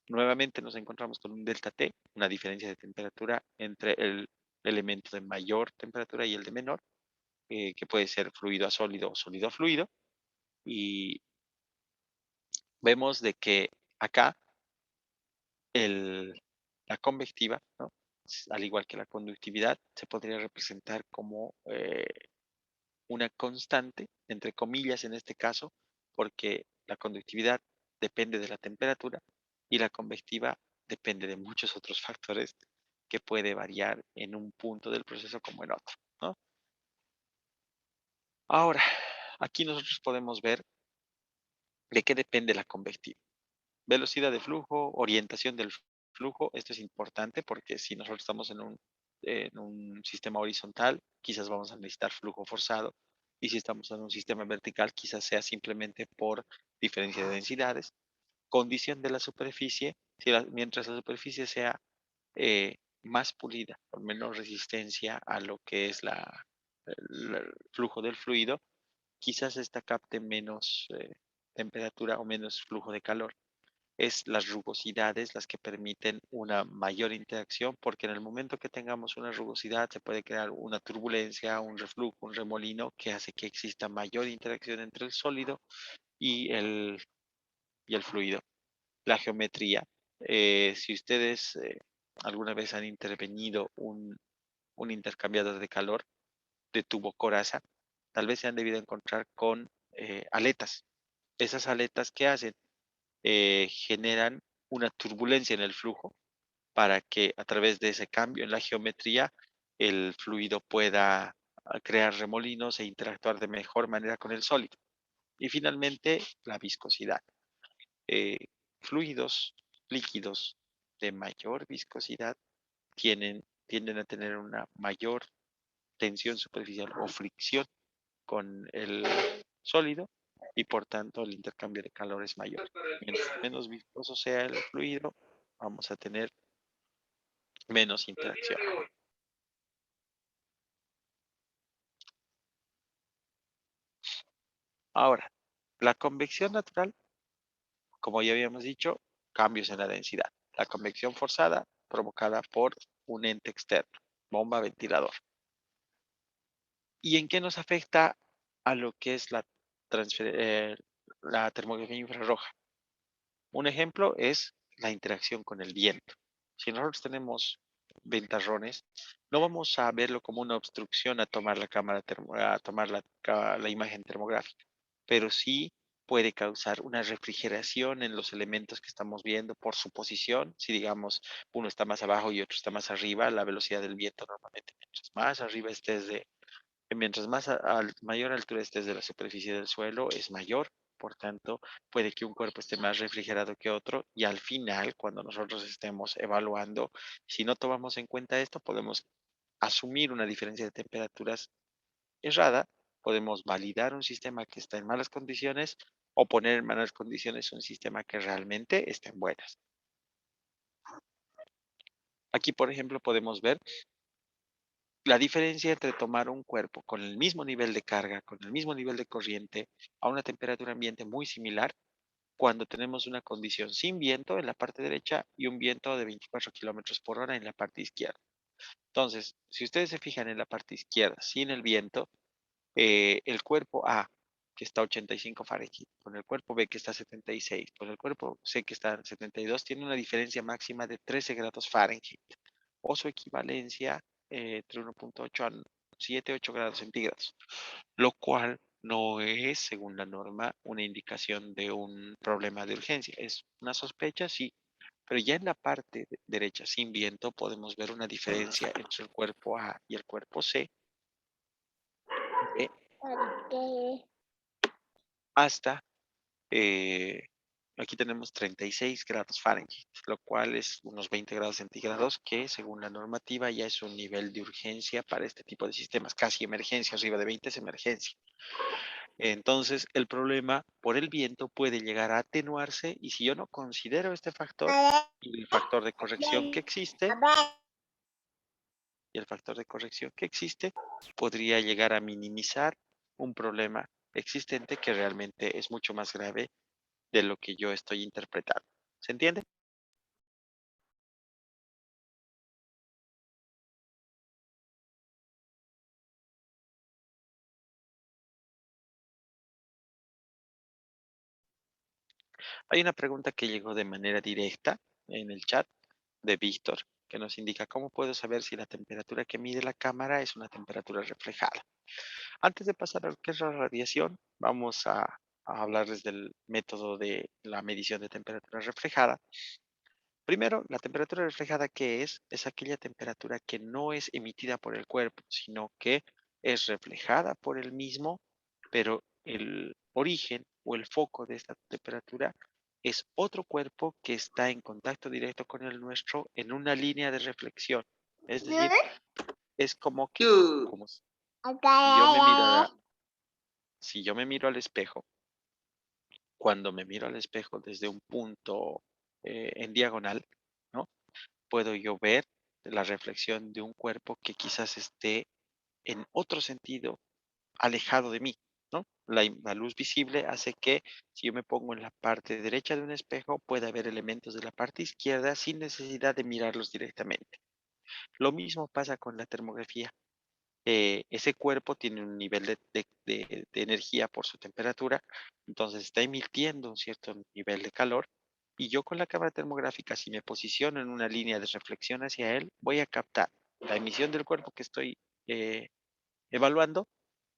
nuevamente nos encontramos con un delta T, una diferencia de temperatura entre el elemento de mayor temperatura y el de menor, que puede ser fluido a sólido o sólido a fluido. Y vemos de que acá el, la convectiva, ¿no? Al igual que la conductividad, se podría representar como una constante, entre comillas en este caso, porque la conductividad depende de la temperatura y la convectiva depende de muchos otros factores que puede variar en un punto del proceso como en otro, ¿no? Ahora, aquí nosotros podemos ver de qué depende la convectiva. Velocidad de flujo, orientación del flujo, esto es importante porque si nosotros estamos en un sistema horizontal, quizás vamos a necesitar flujo forzado, y si estamos en un sistema vertical, quizás sea simplemente por diferencia de densidades. Condición de la superficie, mientras la superficie sea más pulida, con menos resistencia a lo que es el flujo del fluido, quizás esta capte menos temperatura o menos flujo de calor. Es las rugosidades las que permiten una mayor interacción, porque en el momento que tengamos una rugosidad se puede crear una turbulencia, un reflujo, un remolino que hace que exista mayor interacción entre el sólido y el fluido. La geometría. Si ustedes alguna vez han intervenido un intercambiador de calor de tubo coraza, tal vez se han debido encontrar con aletas. Esas aletas que hacen generan una turbulencia en el flujo para que a través de ese cambio en la geometría el fluido pueda crear remolinos e interactuar de mejor manera con el sólido. Y finalmente, la viscosidad. Eh, fluidos líquidos de mayor viscosidad tienden a tener una mayor tensión superficial o fricción con el sólido y por tanto el intercambio de calor es mayor. Mientras menos viscoso sea el fluido, vamos a tener menos interacción. Ahora, la convección natural, como ya habíamos dicho, cambios en la densidad. La convección forzada provocada por un ente externo, bomba, ventilador. ¿Y en qué nos afecta a lo que es la termografía infrarroja? Un ejemplo es la interacción con el viento. Si nosotros tenemos ventarrones, no vamos a verlo como una obstrucción a tomar la cámara a tomar la imagen termográfica, pero sí puede causar una refrigeración en los elementos que estamos viendo por su posición. Si digamos uno está más abajo y otro está más arriba, la velocidad del viento normalmente mientras más arriba estés mientras más mayor altura estés de la superficie del suelo es mayor. Por tanto, puede que un cuerpo esté más refrigerado que otro y al final, cuando nosotros estemos evaluando, si no tomamos en cuenta esto, podemos asumir una diferencia de temperaturas errada, podemos validar un sistema que está en malas condiciones o poner en malas condiciones un sistema que realmente está en buenas. Aquí, por ejemplo, podemos ver la diferencia entre tomar un cuerpo con el mismo nivel de carga, con el mismo nivel de corriente, a una temperatura ambiente muy similar, cuando tenemos una condición sin viento en la parte derecha y un viento de 24 kilómetros por hora en la parte izquierda. Entonces, si ustedes se fijan en la parte izquierda, sin el viento, el cuerpo A, que está a 85 Fahrenheit, con el cuerpo B, que está a 76, con el cuerpo C, que está a 72, tiene una diferencia máxima de 13 grados Fahrenheit, o su equivalencia entre 1.8 a 7, 8 grados centígrados, lo cual no es, según la norma, una indicación de un problema de urgencia. Es una sospecha, sí, pero ya en la parte derecha, sin viento, podemos ver una diferencia entre el cuerpo A y el cuerpo C de hasta, eh, aquí tenemos 36 grados Fahrenheit, lo cual es unos 20 grados centígrados, que según la normativa ya es un nivel de urgencia para este tipo de sistemas, casi emergencia, arriba de 20 es emergencia. Entonces, el problema por el viento puede llegar a atenuarse y si yo no considero este factor y el factor de corrección que existe, podría llegar a minimizar un problema existente que realmente es mucho más grave de lo que yo estoy interpretando. ¿Se entiende? Hay una pregunta que llegó de manera directa en el chat de Víctor, que nos indica cómo puedo saber si la temperatura que mide la cámara es una temperatura reflejada. Antes de pasar a lo que es la radiación, vamos a hablarles del método de la medición de temperatura reflejada. Primero, la temperatura reflejada, ¿qué es? Es aquella temperatura que no es emitida por el cuerpo, sino que es reflejada por el mismo, pero el origen o el foco de esta temperatura es otro cuerpo que está en contacto directo con el nuestro en una línea de reflexión. Es decir, es como que, como si yo me mirara, si yo me miro al espejo, cuando me miro al espejo desde un punto en diagonal, ¿no? Puedo yo ver la reflexión de un cuerpo que quizás esté en otro sentido, alejado de mí, ¿no? La luz visible hace que si yo me pongo en la parte derecha de un espejo, pueda ver elementos de la parte izquierda sin necesidad de mirarlos directamente. Lo mismo pasa con la termografía. Ese cuerpo tiene un nivel de energía por su temperatura, entonces está emitiendo un cierto nivel de calor y yo con la cámara termográfica, si me posiciono en una línea de reflexión hacia él, voy a captar la emisión del cuerpo que estoy eh, evaluando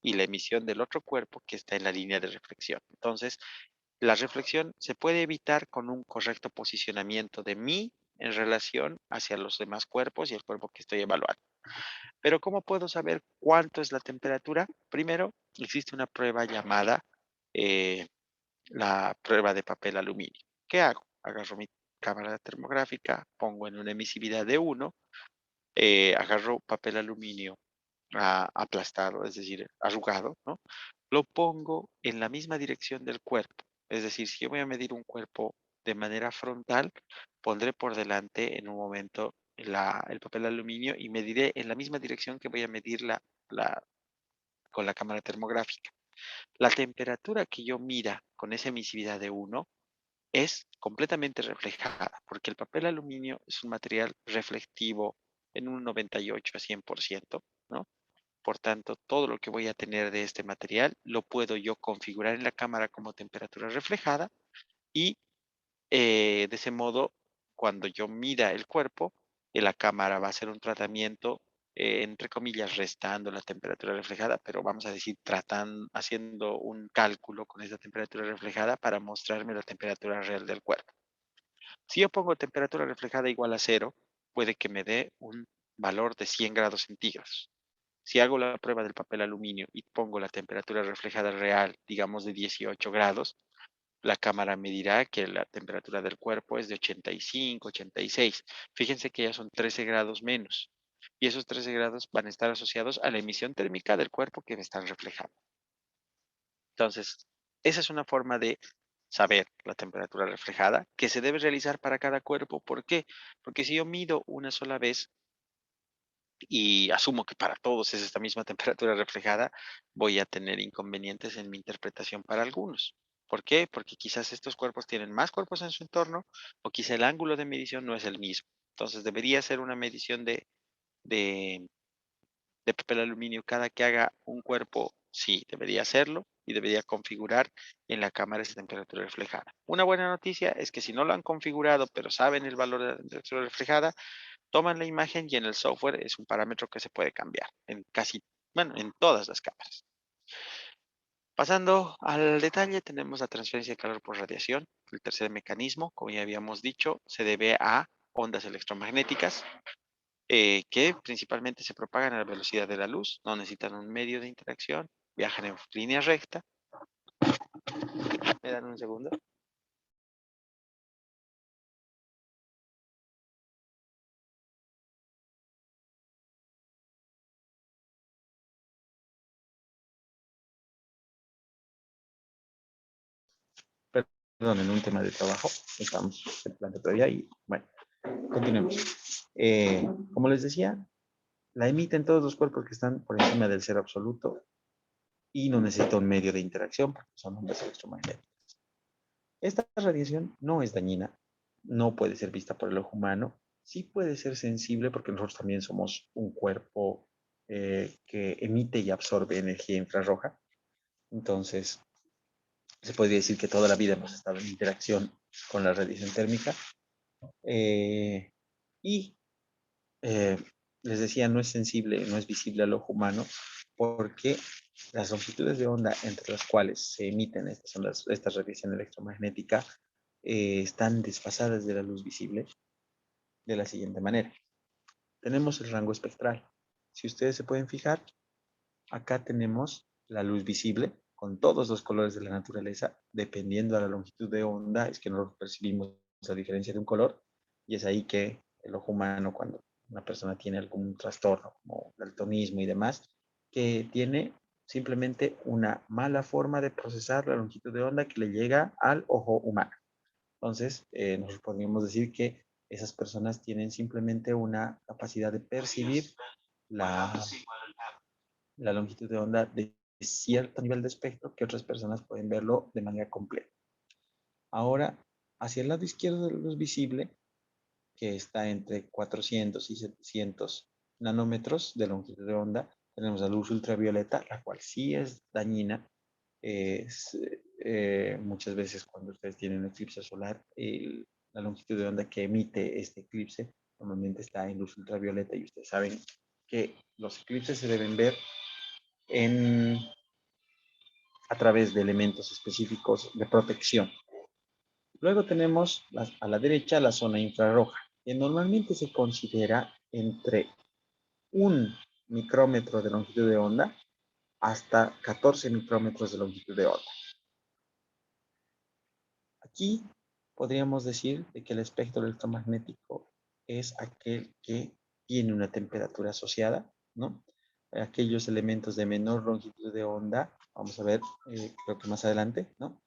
y la emisión del otro cuerpo que está en la línea de reflexión. Entonces, la reflexión se puede evitar con un correcto posicionamiento de mí en relación hacia los demás cuerpos y el cuerpo que estoy evaluando. Pero ¿cómo puedo saber cuánto es la temperatura? Primero, existe una prueba llamada eh, la prueba de papel aluminio. ¿Qué hago? Agarro mi cámara termográfica, pongo en una emisividad de 1, agarro papel aluminio aplastado, es decir, arrugado, ¿no? Lo pongo en la misma dirección del cuerpo. Es decir, si yo voy a medir un cuerpo de manera frontal, pondré por delante en un momento el papel aluminio y mediré en la misma dirección que voy a medir la, con la cámara termográfica. La temperatura que yo mida con esa emisividad de 1 es completamente reflejada, porque el papel aluminio es un material reflectivo en un 98 a 100%, ¿no? Por tanto, todo lo que voy a tener de este material lo puedo yo configurar en la cámara como temperatura reflejada y de ese modo, cuando yo mida el cuerpo, la cámara va a hacer un tratamiento entre comillas, restando la temperatura reflejada, pero vamos a decir, haciendo un cálculo con esa temperatura reflejada para mostrarme la temperatura real del cuerpo. Si yo pongo temperatura reflejada igual a 0, puede que me dé un valor de 100 grados centígrados. Si hago la prueba del papel aluminio y pongo la temperatura reflejada real, digamos de 18 grados, la cámara me dirá que la temperatura del cuerpo es de 85, 86. Fíjense que ya son 13 grados menos. Y esos 13 grados van a estar asociados a la emisión térmica del cuerpo que me están reflejando. Entonces, esa es una forma de saber la temperatura reflejada que se debe realizar para cada cuerpo. ¿Por qué? Porque si yo mido una sola vez y asumo que para todos es esta misma temperatura reflejada, voy a tener inconvenientes en mi interpretación para algunos. ¿Por qué? Porque quizás estos cuerpos tienen más cuerpos en su entorno o quizá el ángulo de medición no es el mismo. Entonces debería ser una medición de, de papel aluminio cada que haga un cuerpo, sí, debería hacerlo y debería configurar en la cámara esa temperatura reflejada. Una buena noticia es que si no lo han configurado, pero saben el valor de la temperatura reflejada, toman la imagen y en el software es un parámetro que se puede cambiar en casi, bueno, en todas las cámaras. Pasando al detalle, tenemos la transferencia de calor por radiación. El tercer mecanismo, como ya habíamos dicho, se debe a ondas electromagnéticas que principalmente se propagan a la velocidad de la luz, no necesitan un medio de interacción, viajan en línea recta. ¿Me dan un segundo? Perdón, en un tema de trabajo, estamos en planta todavía y bueno, continuemos. Como les decía, la emiten todos los cuerpos que están por encima del cero absoluto y no necesita un medio de interacción porque son ondas electromagnéticas. Esta radiación no es dañina, no puede ser vista por el ojo humano, sí puede ser sensible porque nosotros también somos un cuerpo que emite y absorbe energía infrarroja. Entonces, se podría decir que toda la vida hemos estado en interacción con la radiación térmica. Eh, y eh, les decía, no es sensible, no es visible al ojo humano porque las longitudes de onda entre las cuales se emiten estas ondas, esta radiación electromagnética están desfasadas de la luz visible de la siguiente manera. Tenemos el rango espectral. Si ustedes se pueden fijar, acá tenemos la luz visible con todos los colores de la naturaleza, dependiendo de la longitud de onda, es que nosotros percibimos la diferencia de un color, y es ahí que el ojo humano, cuando una persona tiene algún trastorno como daltonismo y demás, que tiene simplemente una mala forma de procesar la longitud de onda que le llega al ojo humano. Entonces, nosotros podríamos decir que esas personas tienen simplemente una capacidad de percibir la, la longitud de onda de cierto nivel de espectro que otras personas pueden verlo de manera completa. Ahora, hacia el lado izquierdo de la luz visible, que está entre 400 y 700 nanómetros de longitud de onda, tenemos la luz ultravioleta, la cual sí es dañina. Muchas veces cuando ustedes tienen un eclipse solar, la longitud de onda que emite este eclipse normalmente está en luz ultravioleta y ustedes saben que los eclipses se deben ver en, a través de elementos específicos de protección. Luego tenemos a la derecha la zona infrarroja, que normalmente se considera entre un micrómetro de longitud de onda hasta 14 micrómetros de longitud de onda. Aquí podríamos decir de que el espectro electromagnético es aquel que tiene una temperatura asociada, ¿no? Aquellos elementos de menor longitud de onda, vamos a ver, creo que más adelante, ¿no?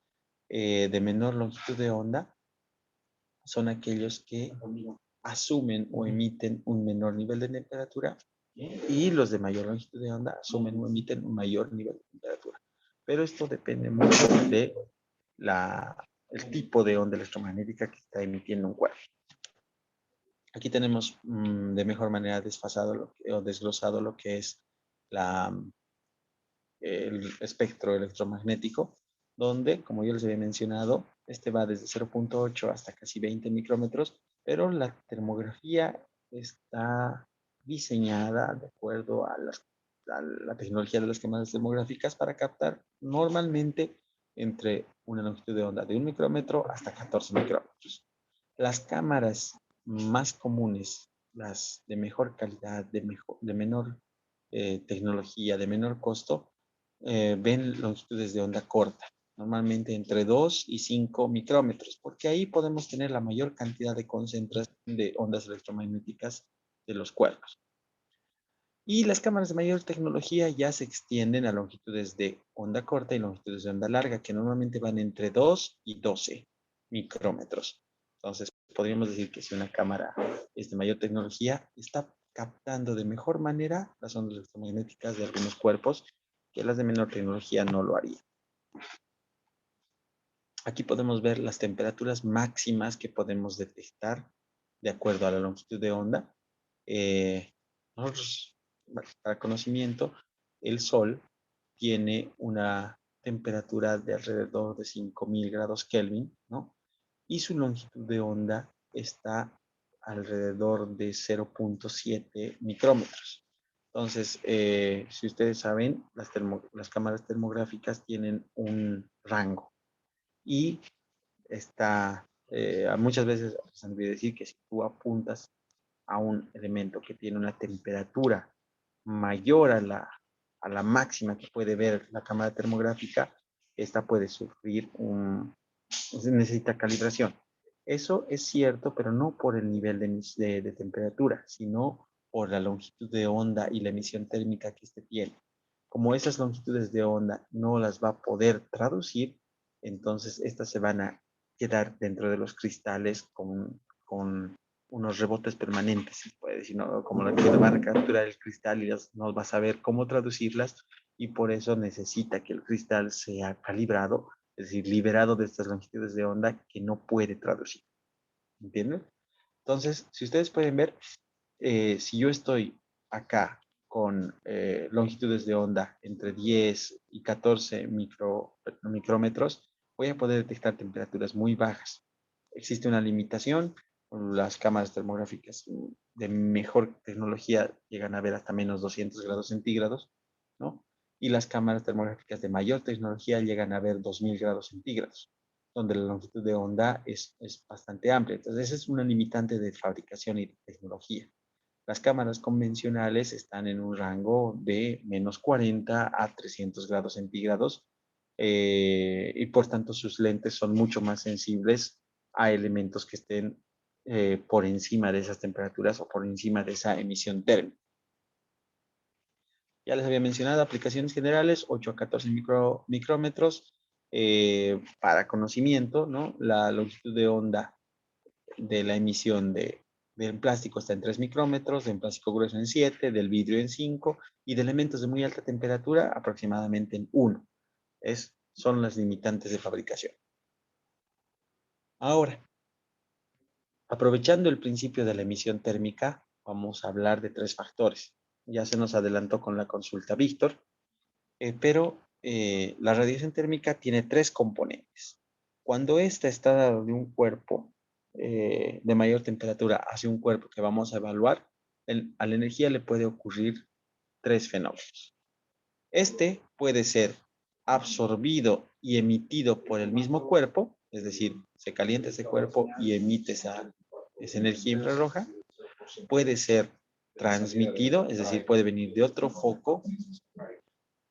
De menor longitud de onda son aquellos que asumen o emiten un menor nivel de temperatura y los de mayor longitud de onda asumen o emiten un mayor nivel de temperatura. Pero esto depende mucho de el tipo de onda electromagnética que está emitiendo un cuerpo. Aquí tenemos de mejor manera desfasado o desglosado lo que es el espectro electromagnético, donde, como yo les había mencionado, este va desde 0.8 hasta casi 20 micrómetros, pero la termografía está diseñada de acuerdo a la tecnología de las cámaras termográficas para captar normalmente entre una longitud de onda de 1 micrómetro hasta 14 micrómetros. Las cámaras más comunes, las de mejor calidad, de menor tecnología, de menor costo, ven longitudes de onda corta, normalmente entre 2 y 5 micrómetros, porque ahí podemos tener la mayor cantidad de concentración de ondas electromagnéticas de los cuerpos. Y las cámaras de mayor tecnología ya se extienden a longitudes de onda corta y longitudes de onda larga, que normalmente van entre 2 y 12 micrómetros. Entonces, podríamos decir que si una cámara es de mayor tecnología, está captando de mejor manera las ondas electromagnéticas de algunos cuerpos que las de menor tecnología no lo harían. Aquí podemos ver las temperaturas máximas que podemos detectar de acuerdo a la longitud de onda. Nosotros, para conocimiento, el Sol tiene una temperatura de alrededor de 5000 grados Kelvin, ¿no? Y su longitud de onda está alrededor de 0.7 micrómetros. Entonces, si ustedes saben, las cámaras termográficas tienen un rango y muchas veces se olvida decir que si tú apuntas a un elemento que tiene una temperatura mayor a la máxima que puede ver la cámara termográfica, esta puede sufrir necesita calibración. Eso es cierto, pero no por el nivel de temperatura, sino por la longitud de onda y la emisión térmica que este tiene. Como esas longitudes de onda no las va a poder traducir, entonces estas se van a quedar dentro de los cristales con unos rebotes permanentes, se puede decir, ¿no? Como la que va a capturar el cristal y no va a saber cómo traducirlas, y por eso necesita que el cristal sea calibrado, es decir, liberado de estas longitudes de onda que no puede traducir. ¿Entienden? Entonces, si ustedes pueden ver, si yo estoy acá con longitudes de onda entre 10 y 14 micrómetros, voy a poder detectar temperaturas muy bajas. Existe una limitación. Las cámaras termográficas de mejor tecnología llegan a ver hasta menos 200 grados centígrados, ¿no? Y las cámaras termográficas de mayor tecnología llegan a ver 2000 grados centígrados, donde la longitud de onda es bastante amplia. Entonces, esa es una limitante de fabricación y de tecnología. Las cámaras convencionales están en un rango de menos 40 a 300 grados centígrados, y por tanto sus lentes son mucho más sensibles a elementos que estén por encima de esas temperaturas o por encima de esa emisión térmica. Ya les había mencionado aplicaciones generales, 8 a 14 micrómetros. Para conocimiento, ¿no? La longitud de onda de la emisión del plástico está en 3 micrómetros, del plástico grueso en 7, del vidrio en 5 y de elementos de muy alta temperatura aproximadamente en 1. Son las limitantes de fabricación. Ahora, aprovechando el principio de la emisión térmica, vamos a hablar de 3 factores. Ya se nos adelantó con la consulta Víctor, pero la radiación térmica tiene 3 componentes. Cuando esta está dada de un cuerpo de mayor temperatura hacia un cuerpo que vamos a evaluar, a la energía le puede ocurrir 3 fenómenos. Este puede ser absorbido y emitido por el mismo cuerpo, es decir, se calienta ese cuerpo y emite esa energía infrarroja. Puede ser transmitido, es decir, puede venir de otro foco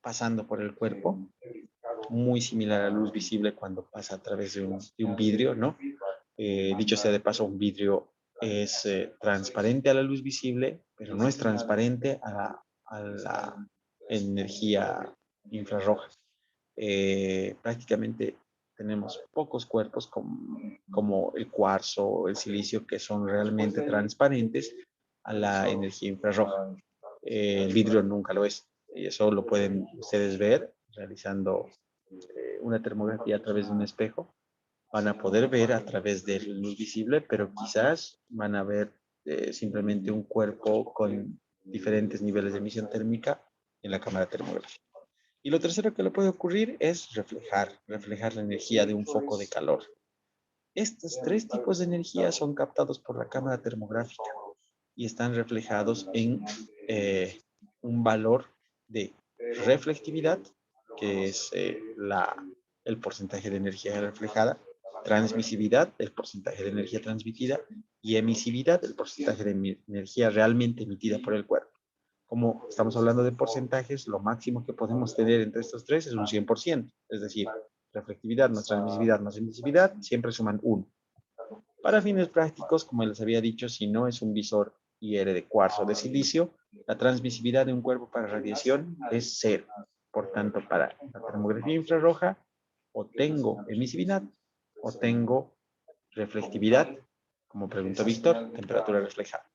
pasando por el cuerpo, muy similar a la luz visible cuando pasa a través de un vidrio, ¿no? Dicho sea de paso, un vidrio es transparente a la luz visible, pero no es transparente a la energía infrarroja. Prácticamente tenemos pocos cuerpos como el cuarzo o el silicio que son realmente transparentes a la energía infrarroja. El vidrio nunca lo es, y eso lo pueden ustedes ver realizando una termografía a través de un espejo. Van a poder ver a través de la luz visible, pero quizás van a ver simplemente un cuerpo con diferentes niveles de emisión térmica en la cámara termográfica. Y lo tercero que le puede ocurrir es reflejar la energía de un foco de calor. Estos 3 tipos de energía son captados por la cámara termográfica. y están reflejados en un valor de reflectividad, que es el porcentaje de energía reflejada, transmisividad, el porcentaje de energía transmitida, y emisividad, el porcentaje de energía realmente emitida por el cuerpo. Como estamos hablando de porcentajes, lo máximo que podemos tener entre estos tres es un 100%, es decir, reflectividad más transmisividad más emisividad siempre suman 1. Para fines prácticos, como les había dicho, si no es un visor IR de cuarzo o de silicio, la transmisividad de un cuerpo para radiación es 0. Por tanto, para la termografía infrarroja, o tengo emisividad o tengo reflectividad, como preguntó Víctor, temperatura reflejada.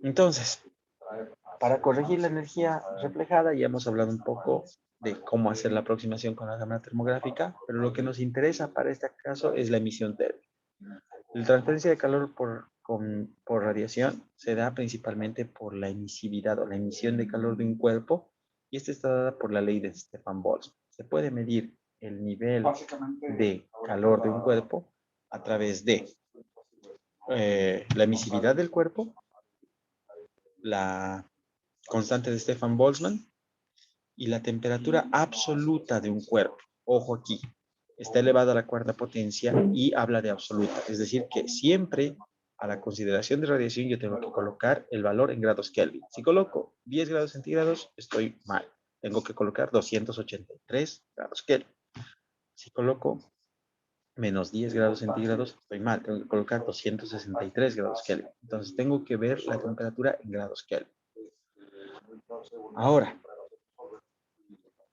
Entonces, para corregir la energía reflejada, ya hemos hablado un poco de cómo hacer la aproximación con la cámara termográfica, pero lo que nos interesa para este caso es la emisión térmica. La transferencia de calor por radiación se da principalmente por la emisividad o la emisión de calor de un cuerpo, y esta está dada por la ley de Stefan Boltzmann. Se puede medir el nivel de calor de un cuerpo a través de la emisividad del cuerpo, la constante de Stefan Boltzmann y la temperatura absoluta de un cuerpo. Ojo aquí, está elevada a la cuarta potencia y habla de absoluta, es decir, que siempre a la consideración de radiación yo tengo que colocar el valor en grados Kelvin. Si coloco 10 grados centígrados, estoy mal. Tengo que colocar 283 grados Kelvin. Si coloco menos 10 grados centígrados, estoy mal. Tengo que colocar 263 grados Kelvin. Entonces tengo que ver la temperatura en grados Kelvin. Ahora,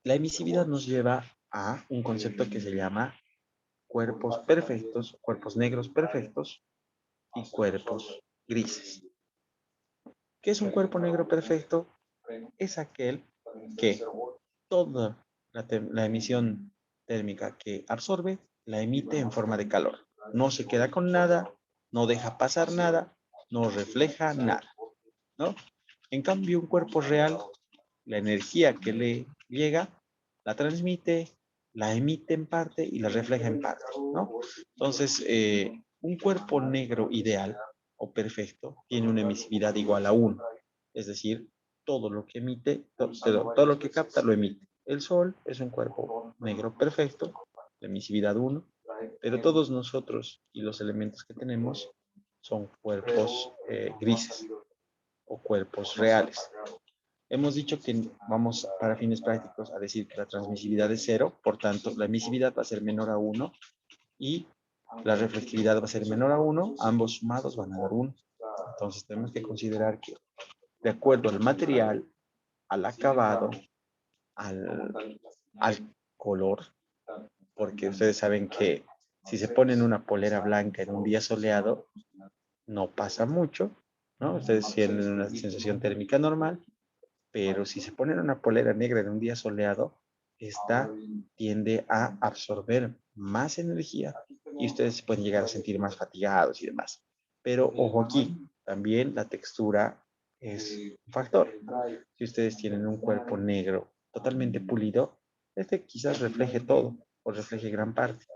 la emisividad nos lleva a un concepto que se llama cuerpos perfectos, cuerpos negros perfectos y cuerpos grises. ¿Qué es un cuerpo negro perfecto? Es aquel que toda la emisión térmica que absorbe la emite en forma de calor. No se queda con nada, no deja pasar nada, no refleja nada, ¿no? En cambio, un cuerpo real, la energía que le llega, la transmite, la emite en parte y la refleja en parte, ¿no? Entonces, un cuerpo negro ideal o perfecto tiene una emisividad igual a 1. Es decir, todo lo que emite, todo lo que capta lo emite. El Sol es un cuerpo negro perfecto, de emisividad 1, pero todos nosotros y los elementos que tenemos son cuerpos grises o cuerpos reales. Hemos dicho que vamos, para fines prácticos, a decir que la transmisividad es 0, por tanto, la emisividad va a ser menor a 1 y la reflectividad va a ser menor a 1, ambos sumados van a dar 1. Entonces, tenemos que considerar que, de acuerdo al material, al acabado, al color, porque ustedes saben que si se ponen una polera blanca en un día soleado, no pasa mucho, ¿no? Ustedes tienen una sensación térmica normal, pero si se ponen una polera negra en un día soleado, esta tiende a absorber más energía y ustedes se pueden llegar a sentir más fatigados y demás. Pero ojo aquí, también la textura es un factor. Si ustedes tienen un cuerpo negro totalmente pulido, este quizás refleje todo o refleje gran parte.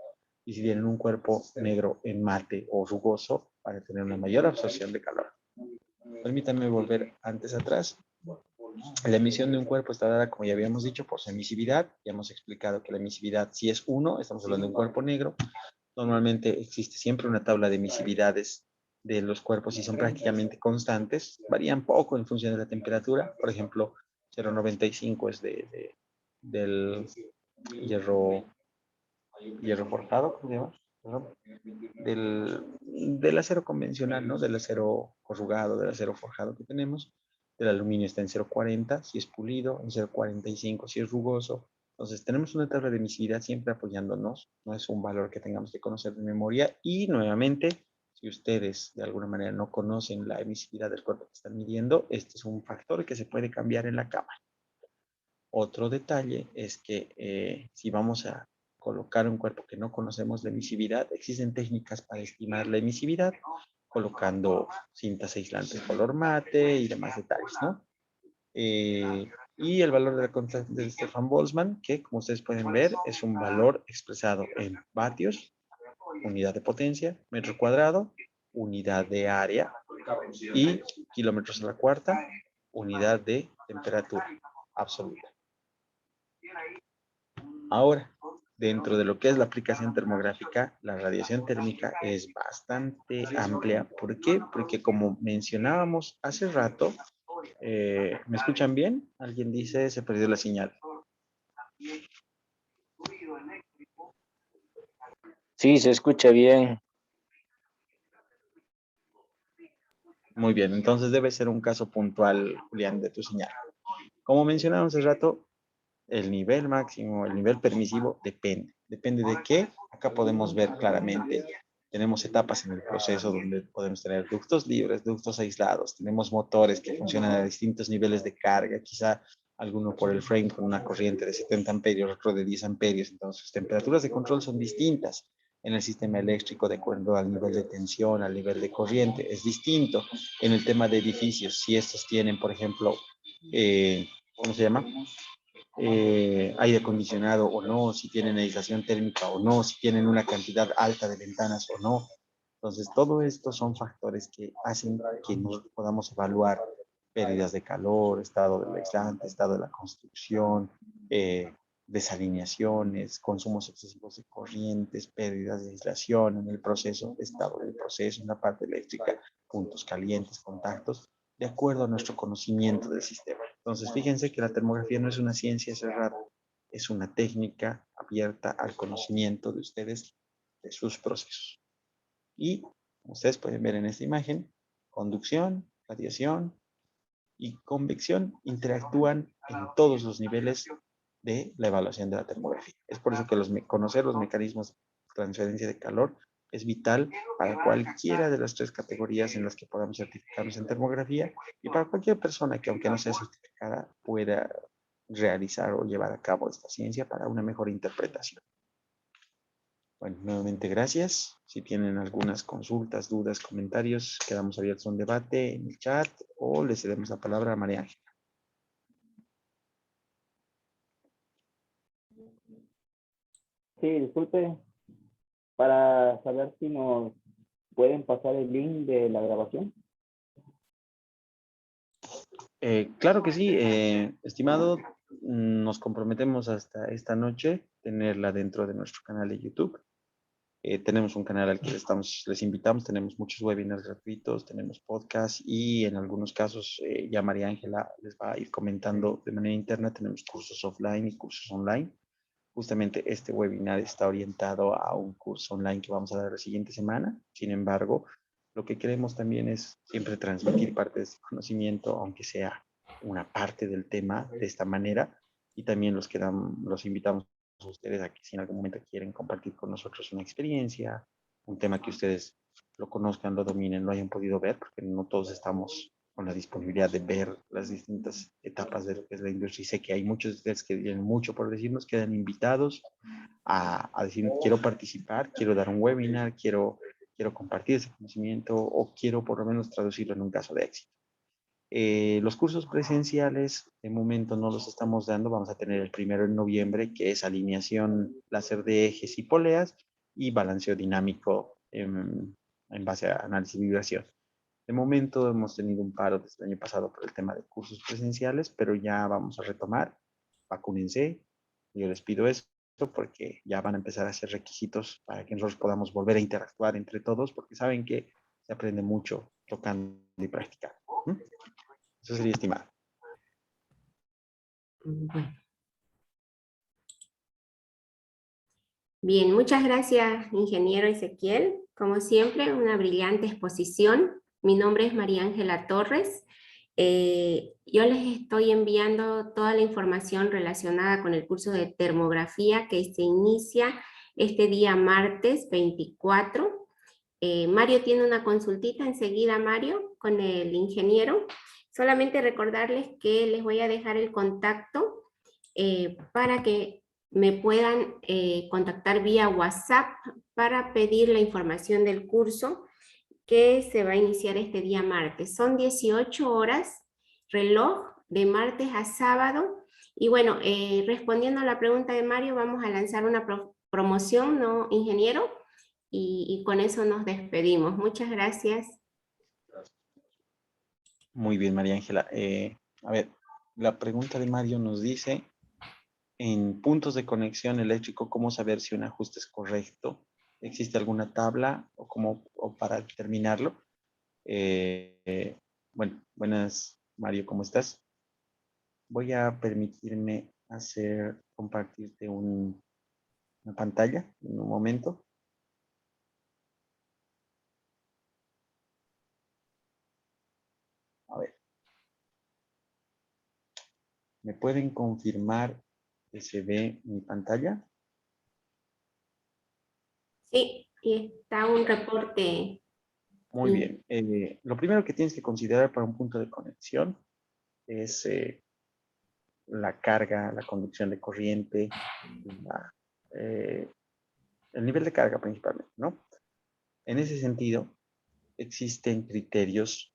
Y si tienen un cuerpo negro en mate o rugoso, van a tener una mayor absorción de calor. Permítanme volver antes atrás. La emisión de un cuerpo está dada, como ya habíamos dicho, por su emisividad. Ya hemos explicado que la emisividad, si es 1, estamos hablando de un cuerpo negro. Normalmente existe siempre una tabla de emisividades de los cuerpos y son prácticamente constantes. Varían poco en función de la temperatura. Por ejemplo, 0,95 es del hierro forjado, ¿cómo se llama? Del acero convencional, ¿no? Del acero corrugado, del acero forjado que tenemos. El aluminio está en 0,40 si es pulido, en 0,45 si es rugoso. Entonces tenemos una tabla de emisividad siempre apoyándonos, no es un valor que tengamos que conocer de memoria. Y nuevamente, si ustedes de alguna manera no conocen la emisividad del cuerpo que están midiendo, este es un factor que se puede cambiar en la cámara. Otro detalle es que si vamos a colocar un cuerpo que no conocemos la emisividad, existen técnicas para estimar la emisividad, colocando cintas aislantes color mate y demás detalles, ¿no? Y el valor de la constante de Stefan Boltzmann, que como ustedes pueden ver, es un valor expresado en vatios, unidad de potencia, metro cuadrado, unidad de área, y kilómetros a la cuarta unidad de temperatura absoluta. Ahora, dentro de lo que es la aplicación termográfica, la radiación térmica es bastante amplia. ¿Por qué? Porque como mencionábamos hace rato, ¿me escuchan bien? Alguien dice se perdió la señal. Sí, se escucha bien. Muy bien, entonces debe ser un caso puntual, Julián, de tu señal. Como mencionábamos hace rato, el nivel máximo, el nivel permisivo, depende. ¿Depende de qué? Acá podemos ver claramente. Tenemos etapas en el proceso donde podemos tener ductos libres, ductos aislados. Tenemos motores que funcionan a distintos niveles de carga. Quizá alguno por el frame con una corriente de 70 amperios, otro de 10 amperios. Entonces, sus temperaturas de control son distintas en el sistema eléctrico de acuerdo al nivel de tensión, al nivel de corriente. Es distinto en el tema de edificios. Si estos tienen, por ejemplo, ¿cómo se llama? Aire acondicionado o no, si tienen aislación térmica o no, si tienen una cantidad alta de ventanas o no. Entonces, todo esto son factores que hacen que nos podamos evaluar pérdidas de calor, estado del aislante, estado de la construcción, desalineaciones, consumos excesivos de corrientes, pérdidas de aislación en el proceso, estado del proceso en la parte eléctrica, puntos calientes, contactos, de acuerdo a nuestro conocimiento del sistema. Entonces, fíjense que la termografía no es una ciencia cerrada, es una técnica abierta al conocimiento de ustedes, de sus procesos. Y, como ustedes pueden ver en esta imagen, conducción, radiación y convección interactúan en todos los niveles de la evaluación de la termografía. Es por eso que conocer los mecanismos de transferencia de calor es vital para cualquiera de las tres categorías en las que podamos certificarnos en termografía y para cualquier persona que, aunque no sea certificada, pueda realizar o llevar a cabo esta ciencia para una mejor interpretación. Bueno, nuevamente gracias. Si tienen algunas consultas, dudas, comentarios, quedamos abiertos a un debate en el chat o le cedemos la palabra a María Ángela. Sí, disculpe, para saber si nos pueden pasar el link de la grabación. Claro que sí, estimado, nos comprometemos hasta esta noche tenerla dentro de nuestro canal de YouTube. Tenemos un canal al que les invitamos, tenemos muchos webinars gratuitos, tenemos podcasts y en algunos casos ya María Ángela les va a ir comentando de manera interna, tenemos cursos offline y cursos online. Justamente este webinar está orientado a un curso online que vamos a dar la siguiente semana. Sin embargo, lo que queremos también es siempre transmitir parte de este conocimiento, aunque sea una parte del tema de esta manera. Y también los invitamos a ustedes a que si en algún momento quieren compartir con nosotros una experiencia, un tema que ustedes lo conozcan, lo dominen, lo hayan podido ver, porque no todos estamos con la disponibilidad de ver las distintas etapas de lo que es la industria. Y sé que hay muchos de ustedes que tienen mucho por decirnos, quedan invitados a decir, quiero participar, quiero dar un webinar, quiero compartir ese conocimiento o quiero por lo menos traducirlo en un caso de éxito. Los cursos presenciales, de momento no los estamos dando. Vamos a tener el primero en noviembre, que es alineación láser de ejes y poleas y balanceo dinámico en base a análisis de vibración. De momento hemos tenido un paro desde el año pasado por el tema de cursos presenciales, pero ya vamos a retomar. Vacúnense. Yo les pido eso porque ya van a empezar a hacer requisitos para que nosotros podamos volver a interactuar entre todos, porque saben que se aprende mucho tocando y practicando. Eso sería estimado. Bueno. Bien, muchas gracias, ingeniero Ezequiel. Como siempre, una brillante exposición. Mi nombre es María Ángela Torres. Yo les estoy enviando toda la información relacionada con el curso de termografía que se inicia este día martes 24. Mario tiene una consultita enseguida, Mario, con el ingeniero. Solamente recordarles que les voy a dejar el contacto para que me puedan contactar vía WhatsApp para pedir la información del curso que se va a iniciar este día martes. Son 18 horas, reloj de martes a sábado. Y bueno, respondiendo a la pregunta de Mario, vamos a lanzar una promoción, ¿no, ingeniero? Y con eso nos despedimos. Muchas gracias. Muy bien, María Ángela. A ver, la pregunta de Mario nos dice, en puntos de conexión eléctrico, ¿cómo saber si un ajuste es correcto? ¿Existe alguna tabla o para determinarlo? Bueno, buenas, Mario, ¿cómo estás? Voy a permitirme compartirte una pantalla en un momento. A ver, ¿me pueden confirmar que se ve mi pantalla? Sí, y está un reporte. Muy bien. Lo primero que tienes que considerar para un punto de conexión es la carga, la conducción de corriente, la, eh, el nivel de carga principalmente, ¿no? En ese sentido, existen criterios,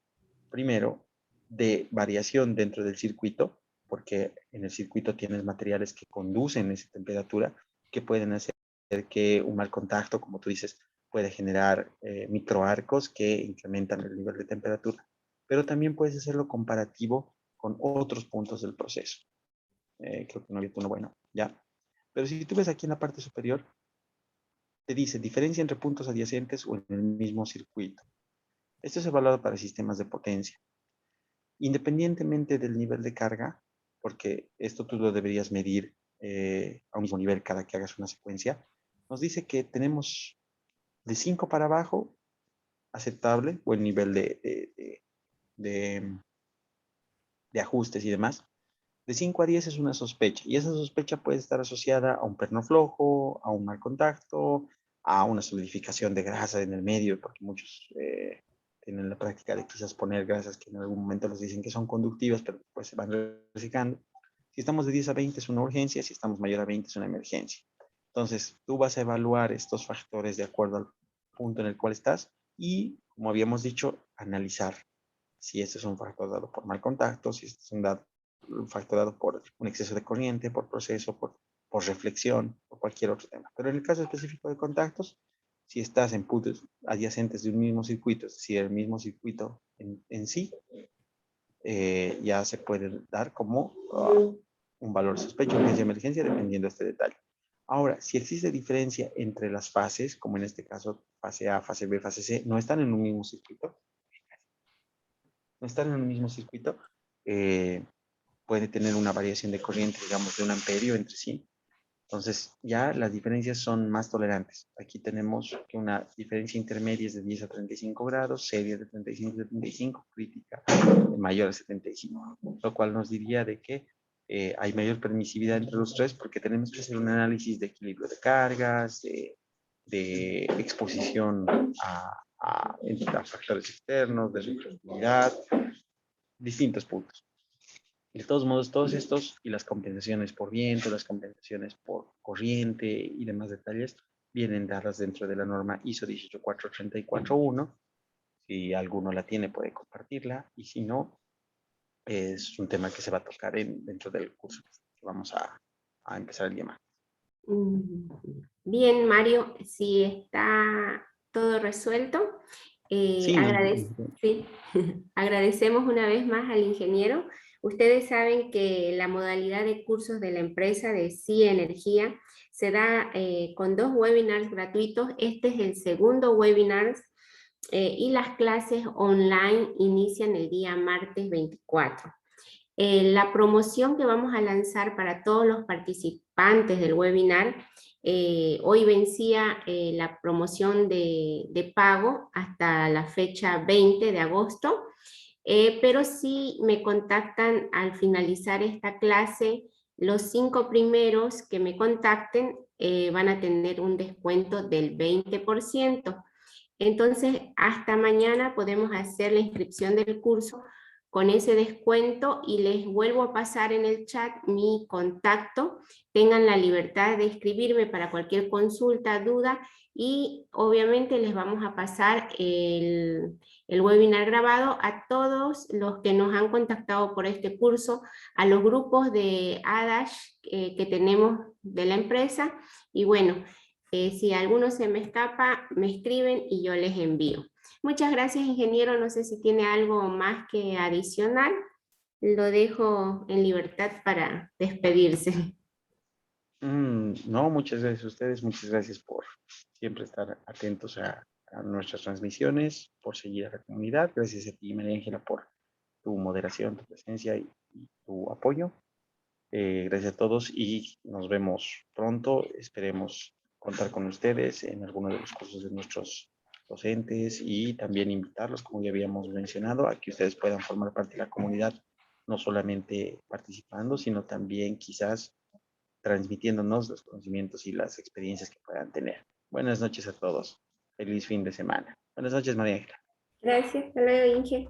primero, de variación dentro del circuito, porque en el circuito tienes materiales que conducen esa temperatura, que pueden hacer que un mal contacto, como tú dices, puede generar microarcos que incrementan el nivel de temperatura. Pero también puedes hacerlo comparativo con otros puntos del proceso. Creo que no había uno bueno, ¿ya? Pero si tú ves aquí en la parte superior, te dice diferencia entre puntos adyacentes o en el mismo circuito. Esto es evaluado para sistemas de potencia. Independientemente del nivel de carga, porque esto tú lo deberías medir a un mismo nivel cada que hagas una secuencia, nos dice que tenemos de 5 para abajo, aceptable, buen nivel de, de ajustes y demás. De 5 a 10 es una sospecha, y esa sospecha puede estar asociada a un perno flojo, a un mal contacto, a una solidificación de grasa en el medio, porque muchos tienen la práctica de quizás poner grasas que en algún momento les dicen que son conductivas, pero después se van reciclando. Si estamos de 10 a 20 es una urgencia, si estamos mayor a 20 es una emergencia. Entonces, tú vas a evaluar estos factores de acuerdo al punto en el cual estás y, como habíamos dicho, analizar si este es un factor dado por mal contacto, si este es un factor dado por un exceso de corriente, por proceso, por reflexión, o cualquier otro tema. Pero en el caso específico de contactos, si estás en puntos adyacentes de un mismo circuito, es decir, el mismo circuito en sí, ya se puede dar como un valor sospecho, urgencia, emergencia, dependiendo de este detalle. Ahora, si existe diferencia entre las fases, como en este caso fase A, fase B, fase C, no están en un mismo circuito, puede tener una variación de corriente, digamos, de 1 amperio entre sí. Entonces, ya las diferencias son más tolerantes. Aquí tenemos que una diferencia intermedia es de 10 a 35 grados, seria de 35 a 75, crítica de mayor a 75, lo cual nos diría de que hay mayor permisividad entre los tres porque tenemos que hacer un análisis de equilibrio de cargas, de exposición a factores externos, de reflectividad, distintos puntos. De todos modos, todos estos y las compensaciones por viento, las compensaciones por corriente y demás detalles vienen dadas dentro de la norma ISO 18434.1. Si alguno la tiene, puede compartirla, y si no, es un tema que se va a tocar dentro del curso que vamos a empezar el día más. Bien, Mario, si está todo resuelto, Sí, sí, agradecemos una vez más al ingeniero. Ustedes saben que la modalidad de cursos de la empresa de CIA Energía se da con 2 webinars gratuitos. Este es el segundo webinar y las clases online inician el día martes 24. La promoción que vamos a lanzar para todos los participantes del webinar, hoy vencía la promoción de pago hasta la fecha 20 de agosto, pero si me contactan al finalizar esta clase, los 5 primeros que me contacten van a tener un descuento del 20%. Entonces, hasta mañana podemos hacer la inscripción del curso con ese descuento y les vuelvo a pasar en el chat mi contacto. Tengan la libertad de escribirme para cualquier consulta, duda, y obviamente les vamos a pasar el webinar grabado a todos los que nos han contactado por este curso, a los grupos de ADASH que tenemos de la empresa, y bueno, si alguno se me escapa, me escriben y yo les envío. Muchas gracias, ingeniero. No sé si tiene algo más que adicionar. Lo dejo en libertad para despedirse. No, muchas gracias a ustedes, muchas gracias por siempre estar atentos a nuestras transmisiones, por seguir a la comunidad. Gracias a ti, María Ángela, por tu moderación, tu presencia y tu apoyo. Gracias a todos y nos vemos pronto. Esperemos contar con ustedes en alguno de los cursos de nuestros docentes y también invitarlos, como ya habíamos mencionado, a que ustedes puedan formar parte de la comunidad, no solamente participando, sino también quizás transmitiéndonos los conocimientos y las experiencias que puedan tener. Buenas noches a todos. Feliz fin de semana. Buenas noches, María Ángela. Gracias. Hasta luego, Inge.